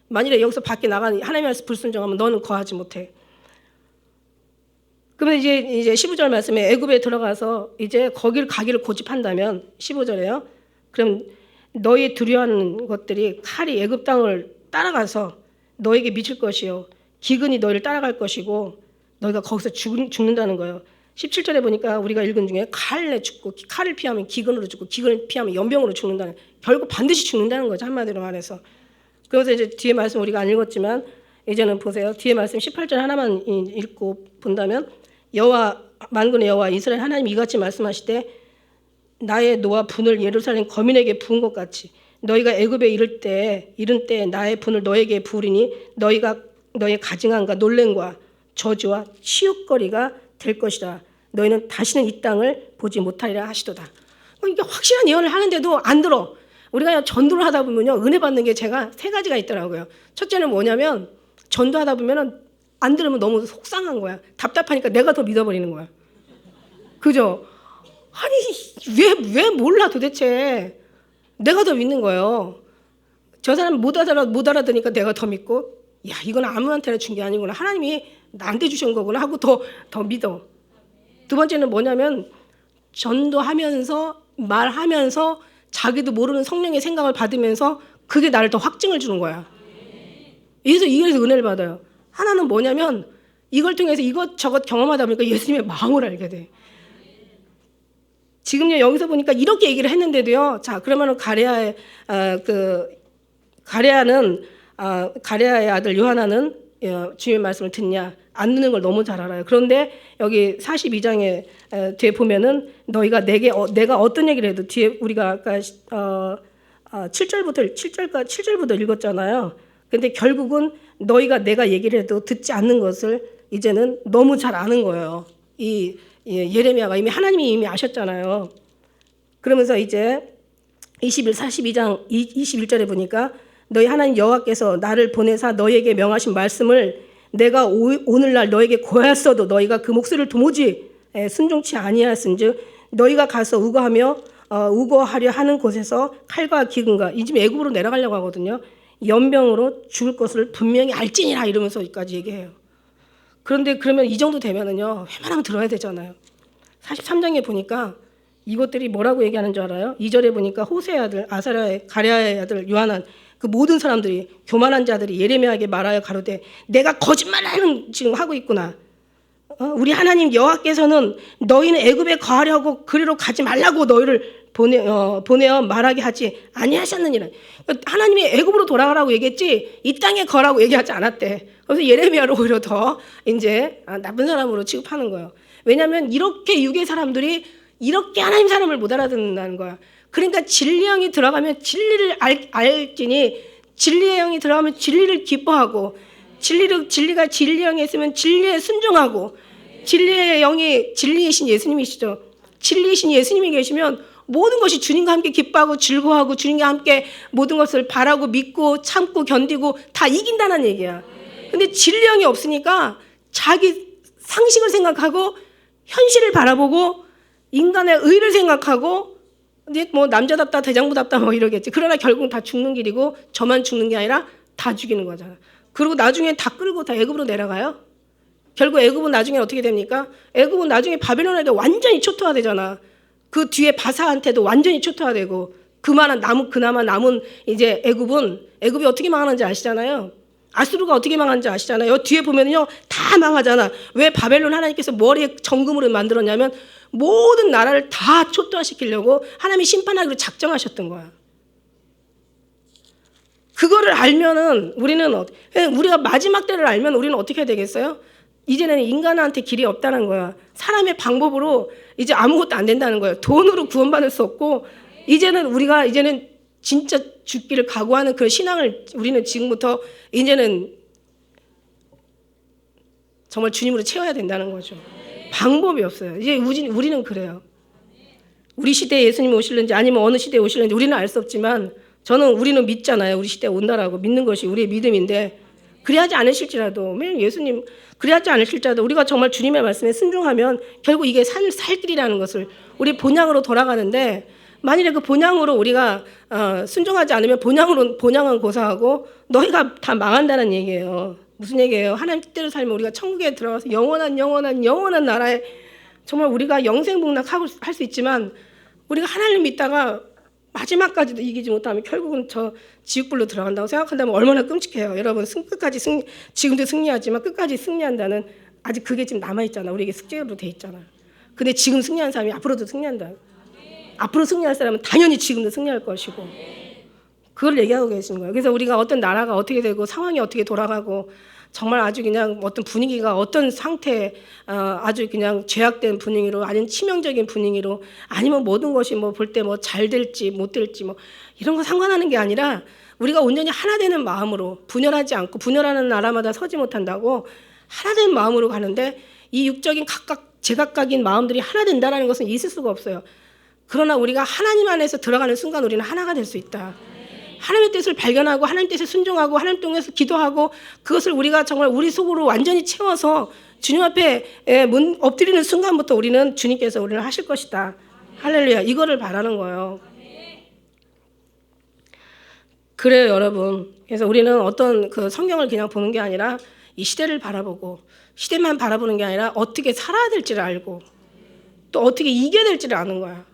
만일에 여기서 밖에 나가는 하나님의 말씀 불순종하면 너는 거하지 못해. 그러면 이제 15절 말씀에 애굽에 들어가서 이제 거기를 가기를 고집한다면 15절에요. 그럼 너희 두려워하는 것들이 칼이 애굽 땅을 따라가서 너에게 미칠 것이요 기근이 너희를 따라갈 것이고 너희가 거기서 죽는다는 거예요. 17절에 보니까 우리가 읽은 중에 칼에 죽고 칼을 피하면 기근으로 죽고 기근을 피하면 연병으로 죽는다는, 결국 반드시 죽는다는 거죠. 한마디로 말해서. 그래서 이제 뒤에 말씀 우리가 안 읽었지만 이제는 보세요. 뒤에 말씀 18절 하나만 읽고 본다면 여호와 만군의 여호와 이스라엘 하나님 이같이 말씀하시되 나의 노와 분을 예루살렘 거민에게 부은 것 같이 너희가 애굽에 이른 때 나의 분을 너에게 부으리니 너희가 너의 가증함과 놀램과 저주와 치욕거리가 될 것이다. 너희는 다시는 이 땅을 보지 못하리라 하시도다. 이게 확실한 예언을 하는데도 안 들어. 우리가 전도를 하다 보면요, 은혜 받는 게 제가 세 가지가 있더라고요. 첫째는 뭐냐면 전도하다 보면은 안 들으면 너무 속상한 거야. 답답하니까 내가 더 믿어버리는 거야. 그죠? 아니 왜 몰라 도대체. 내가 더 믿는 거예요. 저 사람 못 알아들으니까 내가 더 믿고, 야 이건 아무한테나 준 게 아니구나. 하나님이 나한테 주신 거구나 하고 더 믿어. 두 번째는 뭐냐면 전도하면서 말하면서 자기도 모르는 성령의 생각을 받으면서 그게 나를 더 확증을 주는 거야. 이래서 은혜를 받아요. 하나는 뭐냐면 이걸 통해서 이것저것 경험하다 보니까 예수님의 마음을 알게 돼. 지금 여기서 보니까 이렇게 얘기를 했는데도요. 자, 그러면은 가레아의 아들 요하나는 주님의 말씀을 듣냐? 안 듣는 걸 너무 잘 알아요. 그런데 여기 42장에 뒤에 보면은 너희가 내가 어떤 얘기를 해도 뒤에 우리가 아까 7절부터 읽었잖아요. 근데 결국은 너희가 내가 얘기를 해도 듣지 않는 것을 이제는 너무 잘 아는 거예요. 예레미야가 하나님이 이미 아셨잖아요. 그러면서 이제 42장 21절에 보니까 너희 하나님 여호와께서 나를 보내사 너희에게 명하신 말씀을 내가 오늘날 너에게 고하였어도 너희가 그 목소리를 도무지 순종치 아니하였은즉 너희가 가서 우거하려 하는 곳에서 칼과 기근과 이 집에 애굽으로 내려가려고 하거든요. 연병으로 죽을 것을 분명히 알지니라 이러면서 여기까지 얘기해요. 그런데 그러면 이 정도 되면은요, 웬만하면 들어야 되잖아요. 43장에 보니까 이것들이 뭐라고 얘기하는 줄 알아요? 2절에 보니까 호세의 아들 가랴의 아들 요하난 그 모든 사람들이 교만한 자들이 예레미야에게 말하여 가로되 내가 거짓말을 지금 하고 있구나. 우리 하나님 여호와께서는 너희는 애굽에 거하려고 그리로 가지 말라고 너희를 보내어 말하게 하지 아니하셨느니라. 하나님이 애굽으로 돌아가라고 얘기했지 이 땅에 거라고 얘기하지 않았대. 그래서 예레미야를 오히려 더 이제 나쁜 사람으로 취급하는 거예요. 왜냐하면 이렇게 유괴 사람들이 이렇게 하나님 사람을 못 알아듣는다는 거야. 그러니까 진리의 영이 들어가면 진리를 알지니 진리의 영이 들어가면 진리를 기뻐하고 진리가 진리의 영에 있으면 진리에 순종하고 진리의 영이 진리이신 예수님이시죠. 진리이신 예수님이 계시면 모든 것이 주님과 함께 기뻐하고 즐거워하고 주님과 함께 모든 것을 바라고 믿고 참고 견디고 다 이긴다는 얘기야. 근데 진리의 영이 없으니까 자기 상식을 생각하고 현실을 바라보고 인간의 의를 생각하고 근데 뭐 남자답다 대장부답다 뭐 이러겠지. 그러나 결국은 다 죽는 길이고 저만 죽는 게 아니라 다 죽이는 거잖아. 그리고 나중에 다 끌고 다 애굽으로 내려가요. 결국 애굽은 나중에 어떻게 됩니까? 애굽은 나중에 바벨론에게 완전히 초토화되잖아. 그 뒤에 바사한테도 완전히 초토화되고 그나마 남은 이제 애굽이 어떻게 망하는지 아시잖아요. 아수르가 어떻게 망하는지 아시잖아요. 뒤에 보면요 다 망하잖아. 왜 바벨론 하나님께서 머리에 정금으로 만들었냐면 모든 나라를 다 초토화시키려고 하나님이 심판하기로 작정하셨던 거야. 그거를 알면은 우리가 마지막 때를 알면 우리는 어떻게 해야 되겠어요? 이제는 인간한테 길이 없다는 거야. 사람의 방법으로 이제 아무것도 안 된다는 거예요. 돈으로 구원받을 수 없고 이제는 진짜 죽기를 각오하는 그런 신앙을 우리는 지금부터 이제는 정말 주님으로 채워야 된다는 거죠. 방법이 없어요. 이제 우리는 그래요. 우리 시대에 예수님이 오실는지 아니면 어느 시대에 오실는지 우리는 알 수 없지만 우리는 믿잖아요. 우리 시대에 온다라고 믿는 것이 우리의 믿음인데 그리하지 않으실지라도 예수님 그리하지 않으실지라도 우리가 정말 주님의 말씀에 순종하면 결국 이게 살 길이라는 것을 우리 본향으로 돌아가는데 만일에 그 본향으로 우리가 순종하지 않으면 본향은 고사하고 너희가 다 망한다는 얘기예요. 무슨 얘기예요? 하나님 뜻대로 살면 우리가 천국에 들어가서 영원한 나라에 정말 우리가 영생복락할 수 있지만 우리가 하나님 믿다가 마지막까지도 이기지 못하면 결국은 저 지옥불로 들어간다고 생각한다면 얼마나 끔찍해요. 여러분 끝까지 지금도 승리하지만 끝까지 승리한다는 아직 그게 지금 남아있잖아. 우리에게 숙제로 돼 있잖아. 근데 지금 승리한 사람이 앞으로도 승리한다. 앞으로 승리할 사람은 당연히 지금도 승리할 것이고 그걸 얘기하고 계시는 거예요. 그래서 우리가 어떤 나라가 어떻게 되고 상황이 어떻게 돌아가고 정말 아주 그냥 어떤 분위기가 어떤 상태 아주 그냥 죄악된 분위기로 아니면 치명적인 분위기로 아니면 모든 것이 뭐 볼 때 뭐 잘 될지 못 될지 뭐 이런 거 상관하는 게 아니라 우리가 온전히 하나 되는 마음으로 분열하지 않고 분열하는 나라마다 서지 못한다고 하나 되는 마음으로 가는데 이 육적인 각각 제각각인 마음들이 하나 된다는 것은 있을 수가 없어요. 그러나 우리가 하나님 안에서 들어가는 순간 우리는 하나가 될 수 있다. 하나님의 뜻을 발견하고 하나님 뜻에 순종하고 하나님 통해서 기도하고 그것을 우리가 정말 우리 속으로 완전히 채워서 주님 앞에 엎드리는 순간부터 우리는 주님께서 우리를 하실 것이다. 할렐루야. 이거를 바라는 거예요. 그래요, 여러분. 그래서 우리는 어떤 그 성경을 그냥 보는 게 아니라 이 시대를 바라보고 시대만 바라보는 게 아니라 어떻게 살아야 될지를 알고 또 어떻게 이겨야 될지를 아는 거야.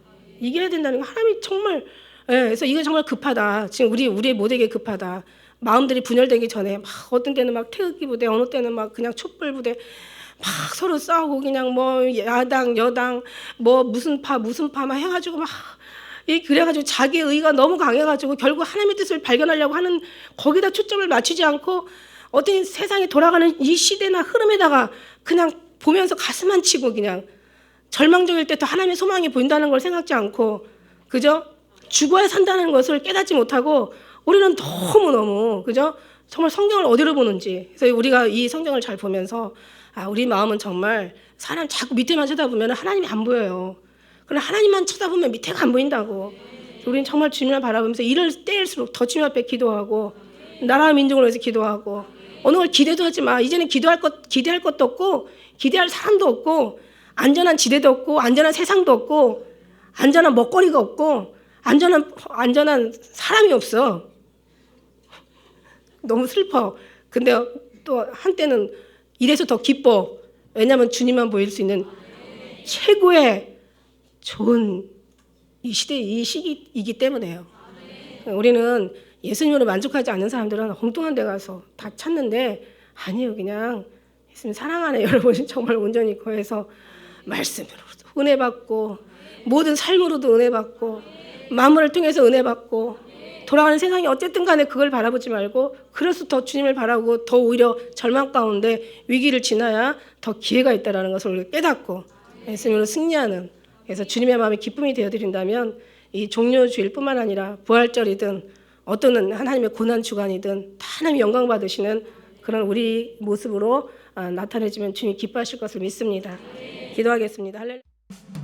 이겨야 된다는 거 하나님이 정말 그래서 이거 정말 급하다. 지금 우리의 모두에게 급하다. 마음들이 분열되기 전에 막 어떤 때는 막 태극기 부대, 어느 때는 막 그냥 촛불 부대, 막 서로 싸우고 그냥 뭐 야당, 여당, 뭐 무슨 파 막 해가지고 막 그래가지고 자기 의가 너무 강해가지고 결국 하나님의 뜻을 발견하려고 하는 거기다 초점을 맞추지 않고 어떤 세상이 돌아가는 이 시대나 흐름에다가 그냥 보면서 가슴만 치고 그냥 절망적일 때 또 하나님의 소망이 보인다는 걸 생각지 않고 그죠? 죽어야 산다는 것을 깨닫지 못하고 우리는 너무너무 그죠? 정말 성경을 어디로 보는지. 그래서 우리가 이 성경을 잘 보면서 우리 마음은 정말 사람 자꾸 밑에만 쳐다보면 하나님이 안 보여요. 그러나 하나님만 쳐다보면 밑에가 안 보인다고. 우리는 정말 주님을 바라보면서 이럴 때일수록 더 주님 앞에 기도하고 나라와 민족을 위해서 기도하고 어느 걸 기대도 하지 마. 이제는 기대할 것도 없고 기대할 사람도 없고 안전한 지대도 없고 안전한 세상도 없고 안전한 먹거리가 없고 안전한 사람이 없어. 너무 슬퍼. 근데 또 한때는 이래서 더 기뻐. 왜냐하면 주님만 보일 수 있는 최고의 좋은 이 시기이기 때문에요. 우리는 예수님으로 만족하지 않는 사람들은 엉뚱한 데 가서 다 찾는데 아니요. 그냥 예수님 사랑 안에 여러분이 정말 온전히 거해서 말씀으로도 은혜 받고 모든 삶으로도 은혜 받고 만물을 통해서 은혜 받고 돌아가는 세상이 어쨌든 간에 그걸 바라보지 말고 그래서 더 주님을 바라보고 더 오히려 절망 가운데 위기를 지나야 더 기회가 있다는 것을 우리가 깨닫고 예수님으로 승리하는 그래서 주님의 마음에 기쁨이 되어드린다면 이 종료주일뿐만 아니라 부활절이든 어떤 하나님의 고난 주간이든 다 하나님 영광 받으시는 그런 우리 모습으로 나타내지면 주님 기뻐하실 것을 믿습니다. 기도하겠습니다. 할렐루야.